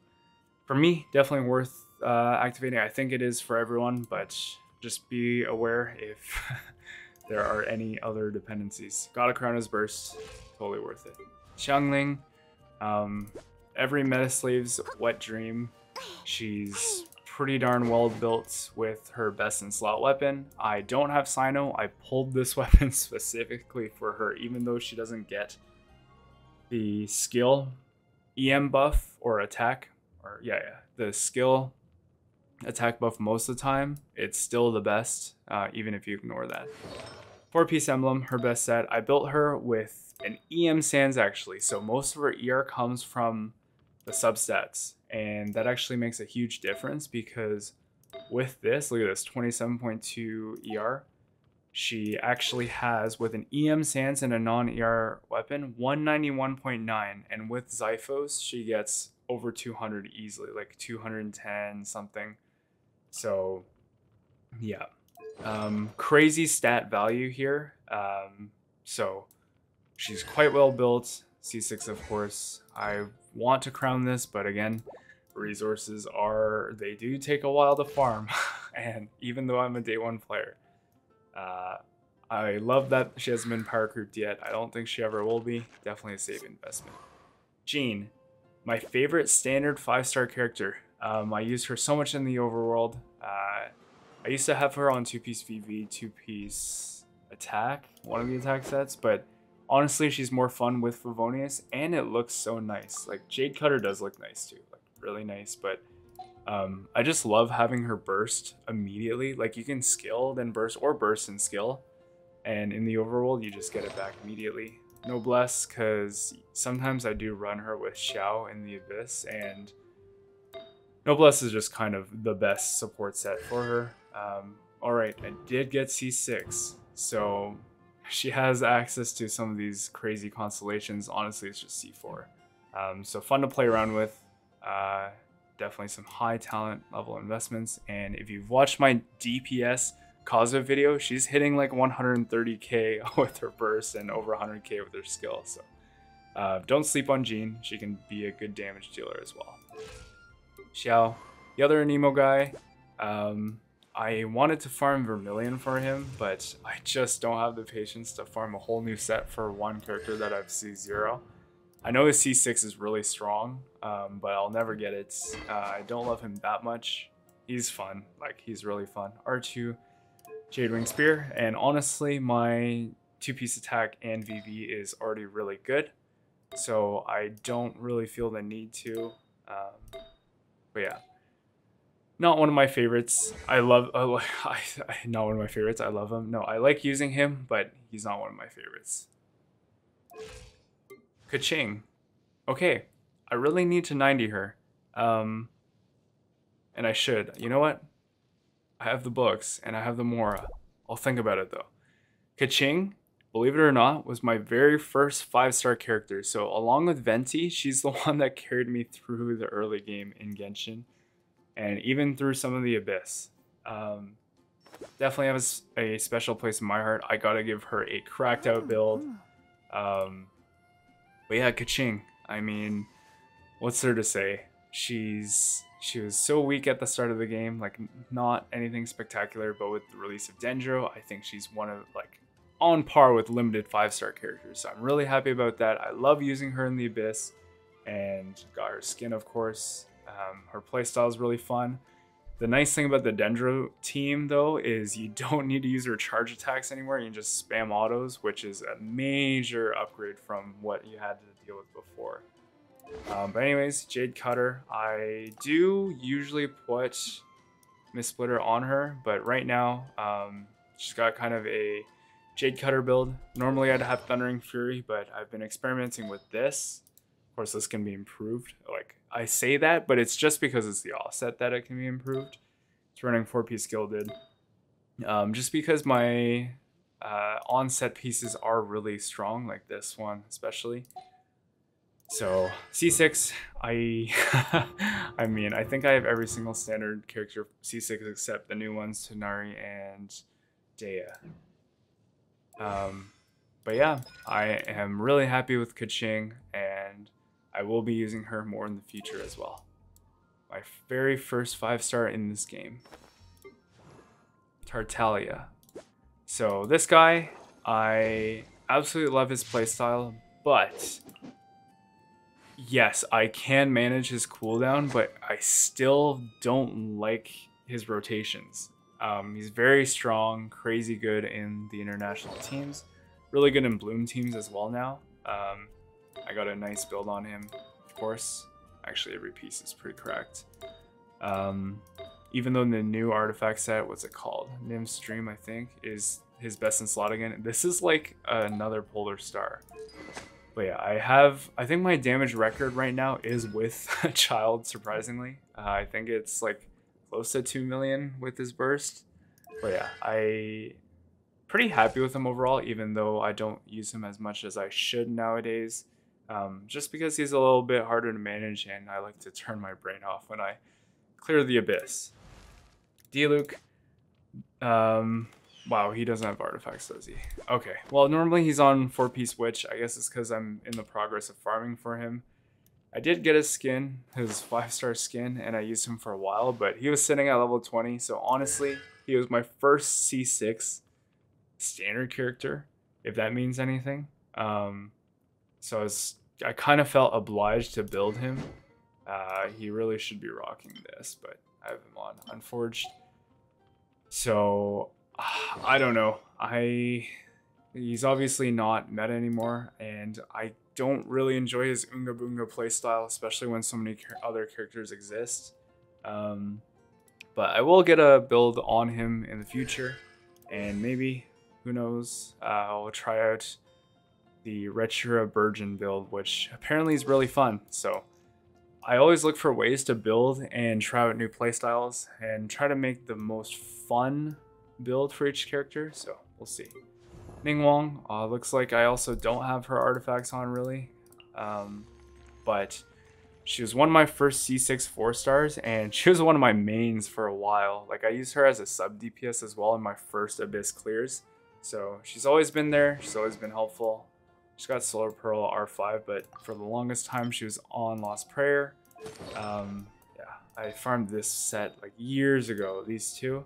for me, definitely worth activating. I think it is for everyone, but just be aware if there are any other dependencies. Gotta crown his burst, totally worth it. Xiangling, every Metaslave's wet dream. She's pretty darn well built with her best in slot weapon. I don't have Sino. I pulled this weapon specifically for her, even though she doesn't get the skill EM buff or attack, or the skill attack buff most of the time. It's still the best, even if you ignore that. 4-piece emblem, her best set. I built her with an EM Sans actually, so most of her ER comes from the substats, and that actually makes a huge difference because with this, look at this, 27.2 ER. She actually has, with an EM Sans and a non-ER weapon, 191.9, and with Xiphos, she gets over 200 easily, like 210 something. So yeah, crazy stat value here. So she's quite well built. C6, of course. I want to crown this, but again, resources they do take a while to farm. And even though I'm a day 1 player, I love that she hasn't been power creeped yet. I don't think she ever will be. Definitely a safe investment. Jean, my favorite standard 5-star character. I used her so much in the overworld. I used to have her on 2-piece VV, 2-piece attack, one of the attack sets, but honestly, she's more fun with Favonius, and it looks so nice. Like, Jade Cutter does look nice too, like really nice, but I just love having her burst immediately. Like, you can skill, then burst, or burst and skill. and in the overworld you just get it back immediately. Noblesse, because sometimes I do run her with Xiao in the Abyss, and Noblesse is just kind of the best support set for her. Alright, I did get C6, so she has access to some of these crazy constellations. Honestly, it's just C4. So fun to play around with. Definitely some high talent level investments. And if you've watched my DPS Kazuha video, she's hitting like 130k with her burst and over 100k with her skill. So don't sleep on Jean. She can be a good damage dealer as well. Xiao, the other Nemo guy. I wanted to farm Vermilion for him, but I just don't have the patience to farm a whole new set for one character that I've C0. I know his C6 is really strong, but I'll never get it. I don't love him that much. He's fun, like he's really fun. R2, Jade Wing Spear, and honestly my 2-piece attack and VV is already really good, so I don't really feel the need to. But yeah. Not one of my favorites. Not one of my favorites. I love him. No, I like using him, but he's not one of my favorites. Keqing. Okay, I really need to 90 her. And I should. You know what? I have the books and I have the Mora. I'll think about it though. Keqing, believe it or not, was my very first 5-star character. So along with Venti, she's the one that carried me through the early game in Genshin. And even through some of the Abyss. Definitely has a special place in my heart. I gotta give her a cracked out build. But yeah, Keqing. I mean, what's there to say? She was so weak at the start of the game, like not anything spectacular, but with the release of Dendro, I think she's one of like on par with limited 5-star characters. So I'm really happy about that. I love using her in the Abyss, and got her skin, of course. Her playstyle is really fun. The nice thing about the Dendro team, though, is you don't need to use her charge attacks anymore. You can just spam autos, which is a major upgrade from what you had to deal with before. But anyways, Jade Cutter. I do usually put Miss Splitter on her, but right now, she's got kind of a Jade Cutter build. Normally I'd have Thundering Fury, but I've been experimenting with this. Of course, this can be improved. Like, I say that, but it's just because it's the offset that it can be improved. It's running 4-piece gilded. Just because my on-set pieces are really strong, like this one especially. So, C6, I mean, I think I have every single standard character C6 except the new ones, Tighnari and Dea. But yeah, I am really happy with Keqing, and I will be using her more in the future as well. My very first 5-star in this game. Tartaglia. So this guy, I absolutely love his playstyle, but yes, I can manage his cooldown, but I still don't like his rotations. He's very strong, crazy good in the international teams, really good in Bloom teams as well now. I got a nice build on him, of course. Actually, every piece is pretty cracked. Even though the new artifact set, what's it called? Nim Stream, I think, is his best in slot again. This is like another Polar Star. But yeah, I think my damage record right now is with a child, surprisingly. I think it's like close to 2 million with his burst. But yeah, I pretty happy with him overall, even though I don't use him as much as I should nowadays. Just because he's a little bit harder to manage, and I like to turn my brain off when I clear the Abyss. Diluc. Wow, he doesn't have artifacts, does he? Okay, well, normally he's on 4-piece Witch. I guess it's because I'm in the progress of farming for him. I did get his skin, his 5-star skin, and I used him for a while, but he was sitting at level 20, so honestly, he was my first C6 standard character, if that means anything. So I kind of felt obliged to build him. He really should be rocking this, but I have him on Unforged. So, I don't know. He's obviously not meta anymore, and I don't really enjoy his Unga Boonga playstyle, especially when so many other characters exist. But I will get a build on him in the future, and maybe who knows? I'll try out the Retro Virgin build, which apparently is really fun. So I always look for ways to build and try out new playstyles and try to make the most fun build for each character. So we'll see. Ningguang, looks like I also don't have her artifacts on really, but she was one of my first C6 4-stars, and she was one of my mains for a while. Like, I used her as a sub DPS as well in my first Abyss clears. So she's always been there. She's always been helpful. She's got Solar Pearl R5, but for the longest time she was on Lost Prayer. Yeah, I farmed this set like years ago, these two.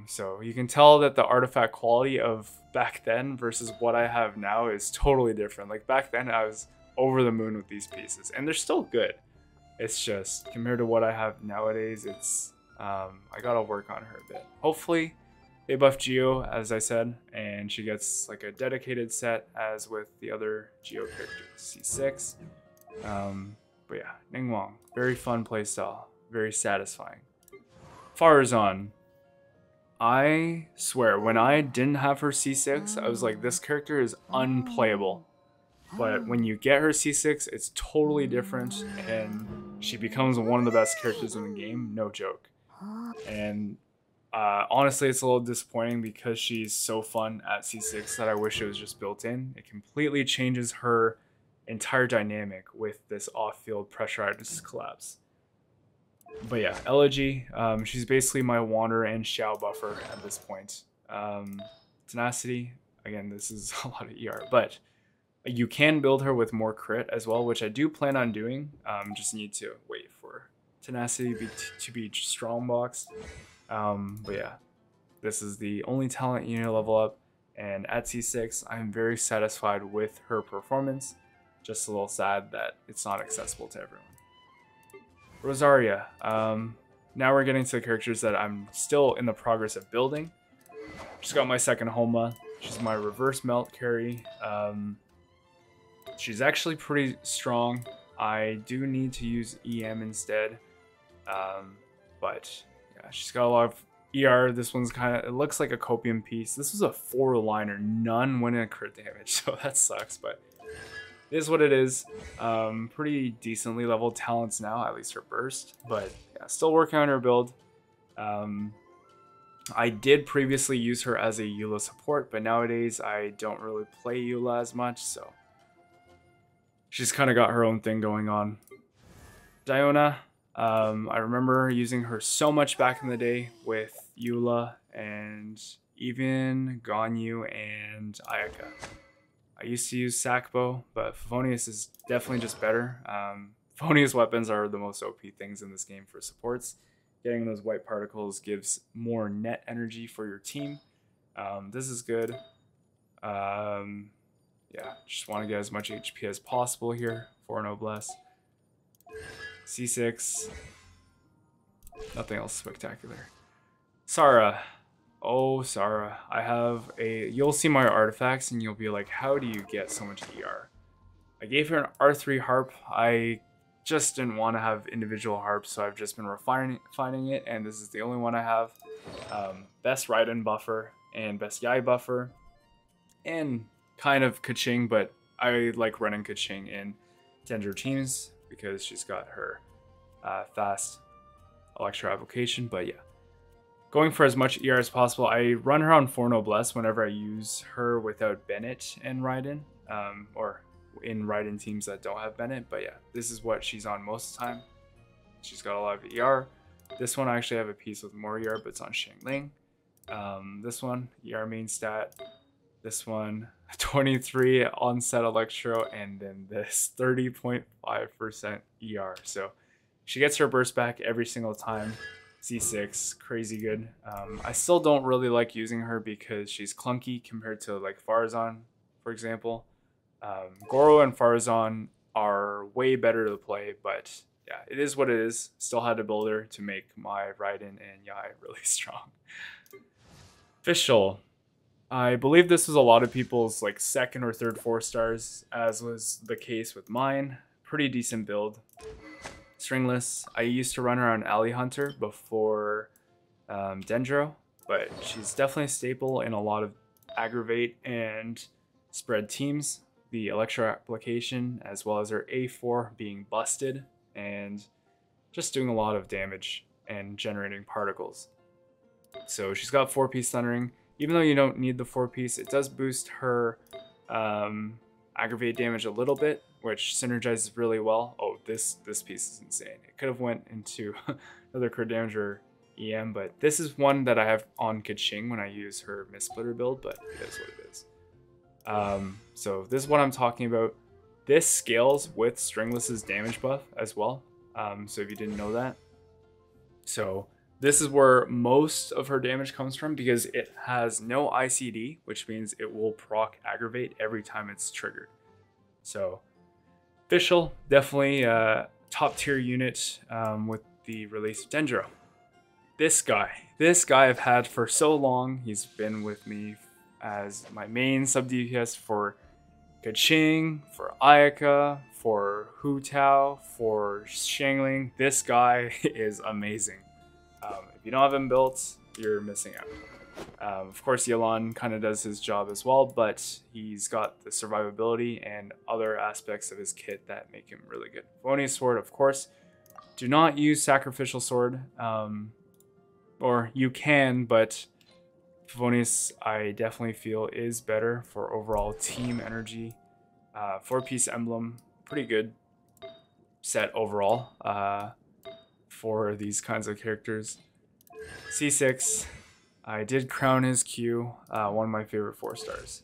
So you can tell that the artifact quality of back then versus what I have now is totally different. Like, back then I was over the moon with these pieces, and they're still good. It's just compared to what I have nowadays, it's I gotta work on her a bit. Hopefully they buff Geo, as I said, and she gets like a dedicated set as with the other Geo characters. C6. But yeah, Ningguang, very fun playstyle, very satisfying. Faruzan, I swear, when I didn't have her C6, I was like, this character is unplayable. But when you get her C6, it's totally different, and she becomes one of the best characters in the game, no joke. And honestly, it's a little disappointing because she's so fun at C6 that I wish it was just built in. It completely changes her entire dynamic with this off-field pressuritis collapse. But yeah, Elegy, she's basically my Wander and Xiao buffer at this point. Tenacity, again, this is a lot of ER, but you can build her with more crit as well, which I do plan on doing. Just need to wait for Tenacity to be strong boxed. But yeah, this is the only talent you need to level up, and at C6, I'm very satisfied with her performance. Just a little sad that it's not accessible to everyone. Rosaria. Now we're getting to the characters that I'm still in the progress of building. Just got my second Homa. She's my reverse melt carry. She's actually pretty strong. I do need to use EM instead. But yeah, she's got a lot of ER. This one's kind of, it looks like a copium piece. This was a 4-liner. None went in crit damage, so that sucks, but it is what it is. Pretty decently leveled talents now, at least her burst, but yeah, still working on her build. I did previously use her as a Eula support, but nowadays I don't really play Eula as much, so she's kind of got her own thing going on. Diona, I remember using her so much back in the day with Eula and even Ganyu and Ayaka. I used to use Sakbo, but Favonius is definitely just better. Favonius weapons are the most OP things in this game for supports. Getting those white particles gives more net energy for your team. This is good. Yeah, just want to get as much HP as possible here for Noblesse. C6. Nothing else spectacular. Sara. Oh, Sara. I have a... You'll see my artifacts and you'll be like, how do you get so much ER? I gave her an R3 harp. I just didn't want to have individual harps, so I've just been refining it, and this is the only one I have. Best Raiden buffer and best Yae buffer, and kind of Keqing, but I like running Keqing in Dendro teams because she's got her fast Electro application, but yeah. Going for as much ER as possible. I run her on 4 Noblesse whenever I use her without Bennett and Raiden, or in Raiden teams that don't have Bennett, but yeah, this is what she's on most of the time. She's got a lot of ER. This one I actually have a piece with more ER, but it's on Xiangling. This one, ER main stat. This one, 23 onset Electro, and then this 30.5% ER. So she gets her burst back every single time. C6, crazy good. I still don't really like using her because she's clunky compared to like Faruzan, for example. Goro and Faruzan are way better to play, but yeah, it is what it is. Still had to build her to make my Raiden and Yae really strong. Fischl. I believe this was a lot of people's like second or third 4-stars, as was the case with mine. Pretty decent build. Stringless. I used to run her on Alley Hunter before Dendro, but she's definitely a staple in a lot of aggravate and spread teams, the electro application, as well as her A4 being busted and just doing a lot of damage and generating particles. So she's got 4-piece thundering. Even though you don't need the 4-piece, it does boost her aggravate damage a little bit, which synergizes really well. Oh, this piece is insane. It could have went into another crit damage or EM, but this is one that I have on Keqing when I use her Mistsplitter build, but it is what it is. So this is what I'm talking about. This scales with Stringless's damage buff as well. So if you didn't know that. So this is where most of her damage comes from because it has no ICD, which means it will proc aggravate every time it's triggered. So official, definitely top tier unit with the release of Dendro. This guy I've had for so long. He's been with me as my main sub DPS for Keqing, for Ayaka, for Hu Tao, for Xiangling. This guy is amazing. If you don't have him built, you're missing out. Of course, Yelan kind of does his job as well, but he's got the survivability and other aspects of his kit that make him really good. Favonius Sword, of course. Do not use Sacrificial Sword. Or you can, but Favonius I definitely feel is better for overall team energy. 4-piece emblem, pretty good set overall for these kinds of characters. C6, I did crown his Q, one of my favorite 4-stars.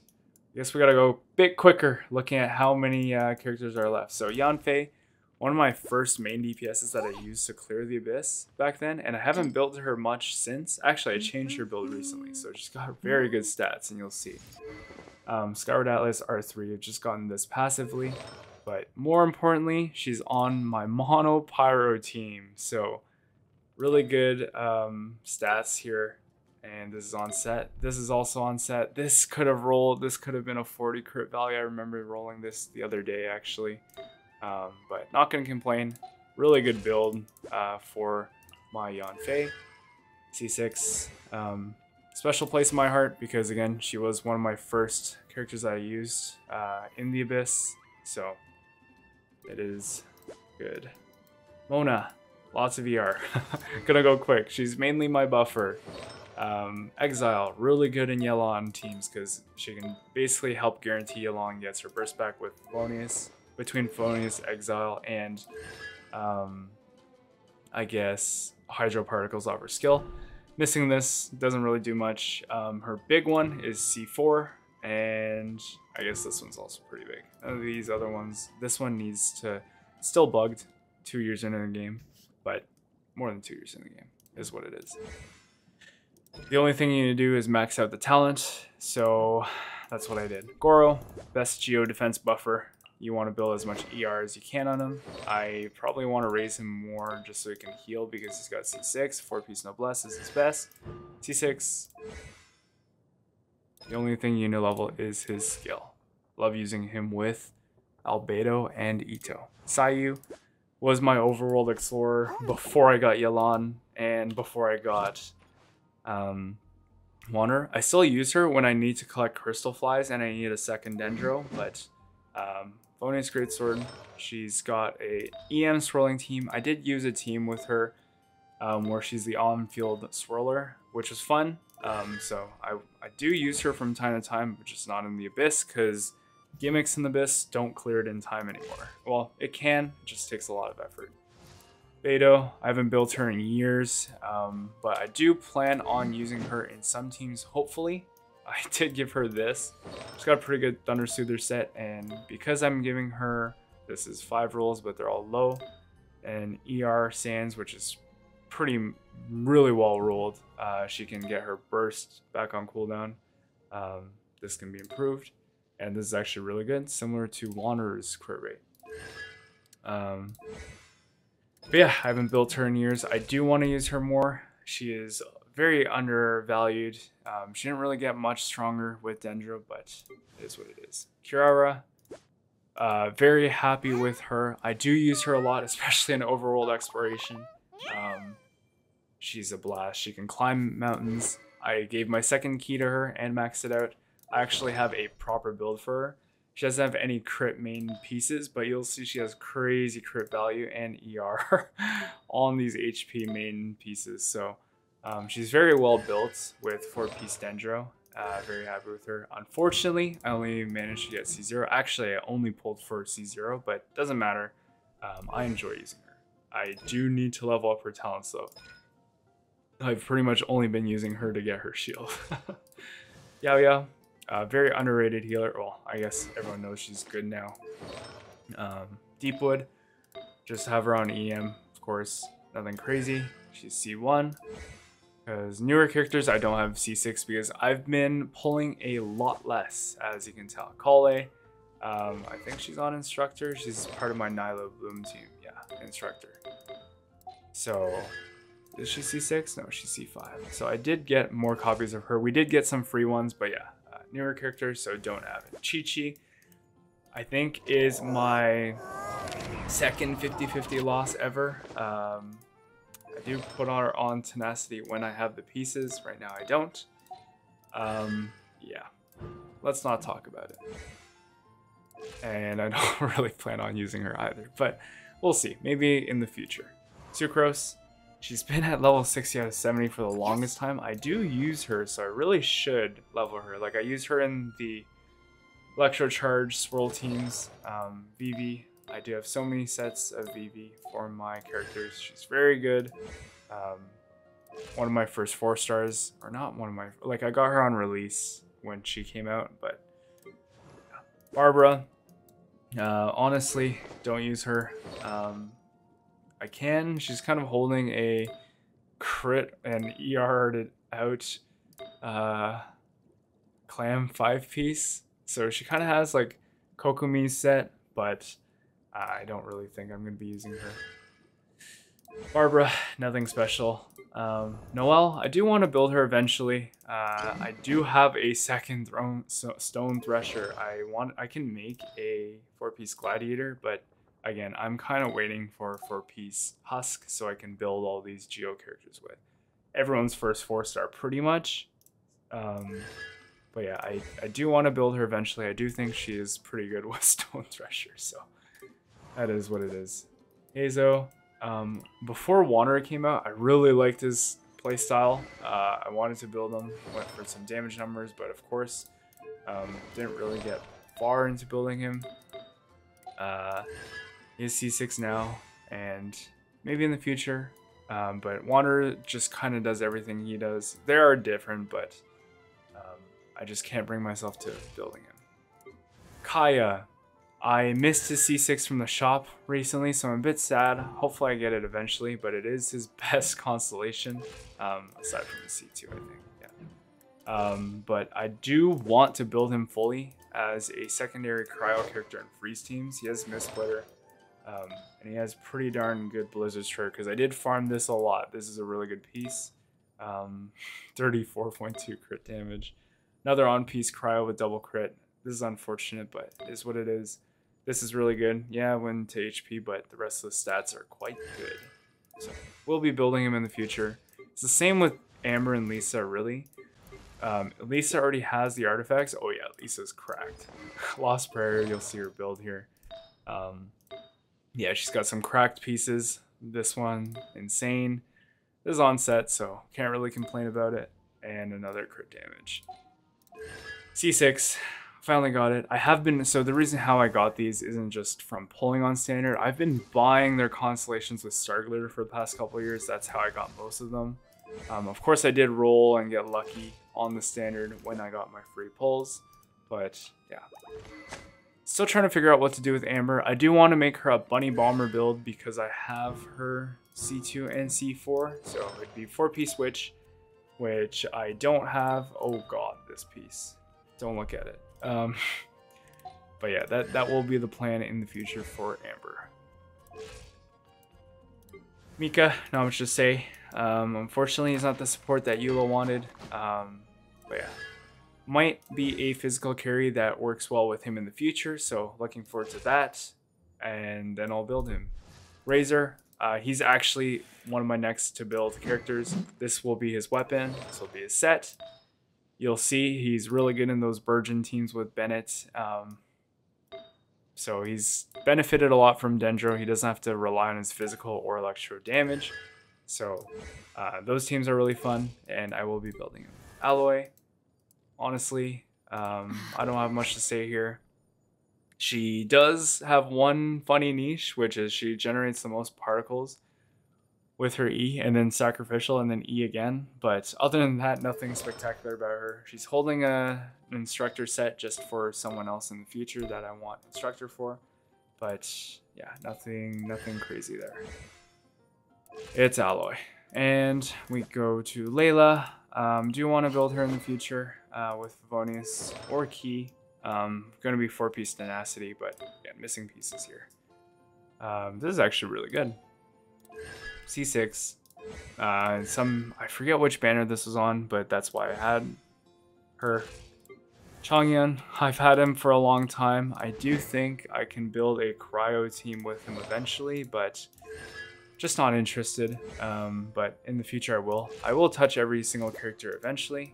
I guess we gotta go a bit quicker looking at how many characters are left. So Yanfei, one of my first main DPSs that I used to clear the Abyss back then, and I haven't built her much since. Actually, I changed her build recently, so she's got very good stats, and you'll see. Skyward Atlas R3, I've just gotten this passively, but more importantly, she's on my mono pyro team, so really good stats here. And this is on set. This is also on set. This could have rolled. This could have been a 40 crit value. I remember rolling this the other day, actually. But not going to complain. Really good build for my Yanfei. C6. Special place in my heart because, again, she was one of my first characters that I used in the Abyss. So it is good. Mona. Lots of ER. Gonna go quick. She's mainly my buffer. Exile, really good in Yelan teams because she can basically help guarantee Yelan gets her burst back with Favonius, between Favonius, Exile, and I guess Hydro Particles off her skill. Missing this doesn't really do much. Her big one is C4, and I guess this one's also pretty big. None of these other ones. This one needs to, still bugged 2 years into the game, but more than 2 years in the game is what it is. The only thing you need to do is max out the talent, so that's what I did. Goro, best Geo defense buffer. You want to build as much ER as you can on him. I probably want to raise him more just so he can heal because he's got C6. 4-piece Noblesse is his best. C6, the only thing you need to level is his skill. Love using him with Albedo and Itto. Sayu was my overworld explorer before I got Yelan and before I got Wanner. I still use her when I need to collect crystal flies and I need a second Dendro, but Favonius Greatsword, she's got a EM swirling team. I did use a team with her where she's the on-field swirler, which was fun. So I do use her from time to time, but just not in the Abyss because gimmicks in the Abyss don't clear it in time anymore. Well, it can, it just takes a lot of effort. Beto, I haven't built her in years, but I do plan on using her in some teams, hopefully. I did give her this. She's got a pretty good Thunder Soother set, and because I'm giving her, this is 5 rolls, but they're all low, and ER Sands, which is really well rolled. She can get her burst back on cooldown. This can be improved, and this is actually really good, similar to Wanderer's crit rate. But yeah, I haven't built her in years. I do want to use her more. She is very undervalued. She didn't really get much stronger with Dendro, but it is what it is. Kirara, very happy with her. I do use her a lot, especially in overworld exploration. She's a blast. She can climb mountains. I gave my second key to her and maxed it out. I actually have a proper build for her. She doesn't have any crit main pieces, but you'll see she has crazy crit value and ER on these HP main pieces. So she's very well built with 4-piece Dendro. Very happy with her. Unfortunately, I only managed to get C0. Actually, I only pulled for C0, but doesn't matter. I enjoy using her. I do need to level up her talents though. I've pretty much only been using her to get her shield. Yae, very underrated healer. Well, I guess everyone knows she's good now. Deepwood, just have her on EM, of course. Nothing crazy. She's C1. Because newer characters, I don't have C6 because I've been pulling a lot less, as you can tell. Kale, I think she's on Instructor. She's part of my Nilou Bloom team. Yeah, Instructor. So, is she C6? No, she's C5. So I did get more copies of her. We did get some free ones, but yeah, newer characters, so don't have it. Chi-Chi, I think, is my second 50-50 loss ever. I do put her on Tenacity when I have the pieces. Right now I don't. Yeah, let's not talk about it. And I don't really plan on using her either, but we'll see. Maybe in the future. Sucrose, she's been at level 60 out of 70 for the longest time. I do use her, so I really should level her. Like, I use her in the Electrocharge Swirl teams, VV. I do have so many sets of VV for my characters. She's very good. One of my first 4 stars, or not one of my, like, I got her on release when she came out, but yeah. Barbara, honestly, don't use her. I can. She's kind of holding a crit and ER'd out Clam 5-piece. So she kind of has like Kokomi's set, but I don't really think I'm going to be using her. Barbara, nothing special. Noelle, I do want to build her eventually. I do have a second Stone Thresher. I can make a 4-piece Gladiator, but again, I'm kind of waiting for 4-piece Husk so I can build all these Geo characters with. Everyone's first 4-star pretty much. But yeah, I do want to build her eventually. I do think she is pretty good with Stone Thresher, so that is what it is. Hazo, before Wanderer came out, I really liked his playstyle. I wanted to build him, went for some damage numbers, but of course, didn't really get far into building him. He is C6 now, and maybe in the future, but Wanderer just kind of does everything he does. They are different, but I just can't bring myself to building him. Kaya, I missed his C6 from the shop recently, so I'm a bit sad. Hopefully I get it eventually, but it is his best constellation, aside from the C2, I think. Yeah. But I do want to build him fully as a secondary cryo character in freeze teams. He has Mistsplitter, and he has pretty darn good Blizzard Strike, because I did farm this a lot. This is a really good piece. 34.2 crit damage. Another on-piece cryo with double crit. This is unfortunate, but it is what it is. This is really good. Yeah, I went to HP, but the rest of the stats are quite good. So we'll be building him in the future. It's the same with Amber and Lisa, really. Lisa already has the artifacts. Oh yeah, Lisa's cracked. Lost Prayer, you'll see her build here. Yeah, she's got some cracked pieces. This one, insane. This is on set, so can't really complain about it. And another crit damage. C6, finally got it. I have been, so the reason how I got these isn't just from pulling on standard. I've been buying their constellations with Star Glitter for the past couple of years. That's how I got most of them. Of course, I did roll and get lucky on the standard when I got my free pulls, but yeah. Still trying to figure out what to do with Amber. I do want to make her a Bunny Bomber build because I have her C2 and C4, so it'd be 4-piece Witch, which I don't have. Oh god, this piece. Don't look at it. But yeah, that will be the plan in the future for Amber. Mika, not much to say. Unfortunately, he's not the support that Eula wanted. But yeah, might be a physical carry that works well with him in the future, so looking forward to that. And then I'll build him. Razor, he's actually one of my next to build characters. This will be his weapon. This will be his set. you'll see he's really good in those Burgeon teams with Bennett. So he's benefited a lot from Dendro. He doesn't have to rely on his physical or electro damage. So those teams are really fun, and I will be building him. Alloy, honestly, I don't have much to say here. She does have one funny niche, which is she generates the most particles with her E, and then sacrificial, and then E again. But other than that, nothing spectacular about her. She's holding an instructor set just for someone else in the future that I want instructor for. But yeah, nothing crazy there. It's Alloy. And we go to Layla. Do you want to build her in the future with Favonius or Key? Going to be 4-piece tenacity, but yeah, missing pieces here. This is actually really good. C6. I forget which banner this was on, but that's why I had her. Chongyun, I've had him for a long time. I do think I can build a cryo team with him eventually, but just not interested. But in the future I will. I will touch every single character eventually.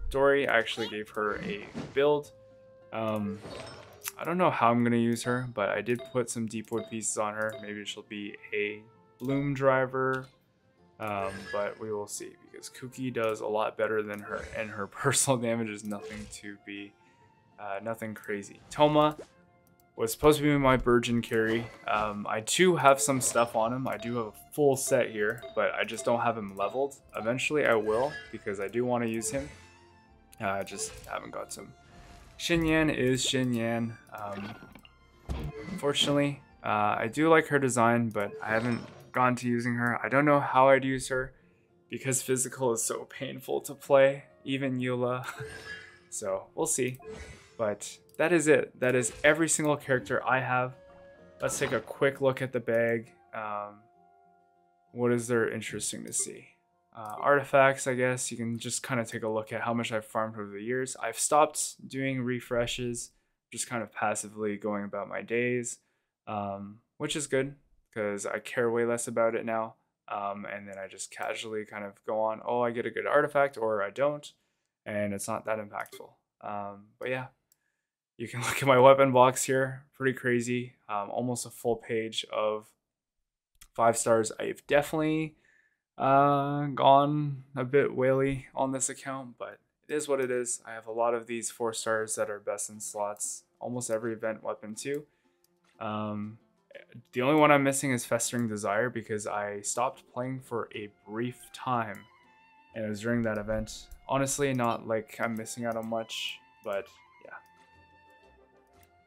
Dory, I actually gave her a build. I don't know how I'm going to use her, but I did put some deep wood pieces on her. Maybe she'll be a bloom driver, but we will see, because Kuki does a lot better than her, and her personal damage is nothing crazy. Toma was supposed to be my Burgeon carry. I do have some stuff on him. I do have a full set here, but I just don't have him leveled. Eventually I will, because I do want to use him. I just haven't got some. Xinyan is Xinyan. Unfortunately, I do like her design, but I haven't gone to using her. I don't know how I'd use her, because physical is so painful to play, even Eula. So we'll see. But that is it. That is every single character I have. Let's take a quick look at the bag. What is there interesting to see? Artifacts, I guess. You can just kind of take a look at how much I've farmed over the years. I've stopped doing refreshes, just kind of passively going about my days, which is good, because I care way less about it now. And then I just casually kind of go on, oh, I get a good artifact, or I don't, and it's not that impactful. But yeah, you can look at my weapon box here. Pretty crazy. Almost a full page of 5 stars. I've definitely gone a bit whaley on this account, but it is what it is. I have a lot of these 4 stars that are best in slots. Almost every event weapon too. The only one I'm missing is Festering Desire, because I stopped playing for a brief time, and it was during that event. Honestly, not like I'm missing out on much, but yeah.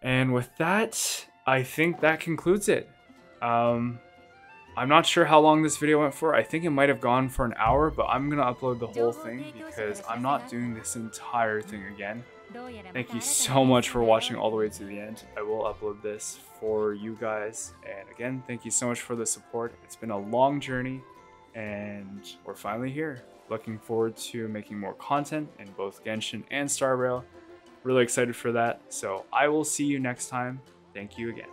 And with that, I think that concludes it. I'm not sure how long this video went for. I think it might have gone for an hour, but I'm gonna upload the whole thing because I'm not doing this entire thing again. Thank you so much for watching all the way to the end. I will upload this for you guys. And again, thank you so much for the support. It's been a long journey, and we're finally here. Looking forward to making more content in both Genshin and Star Rail. Really excited for that. So I will see you next time. Thank you again.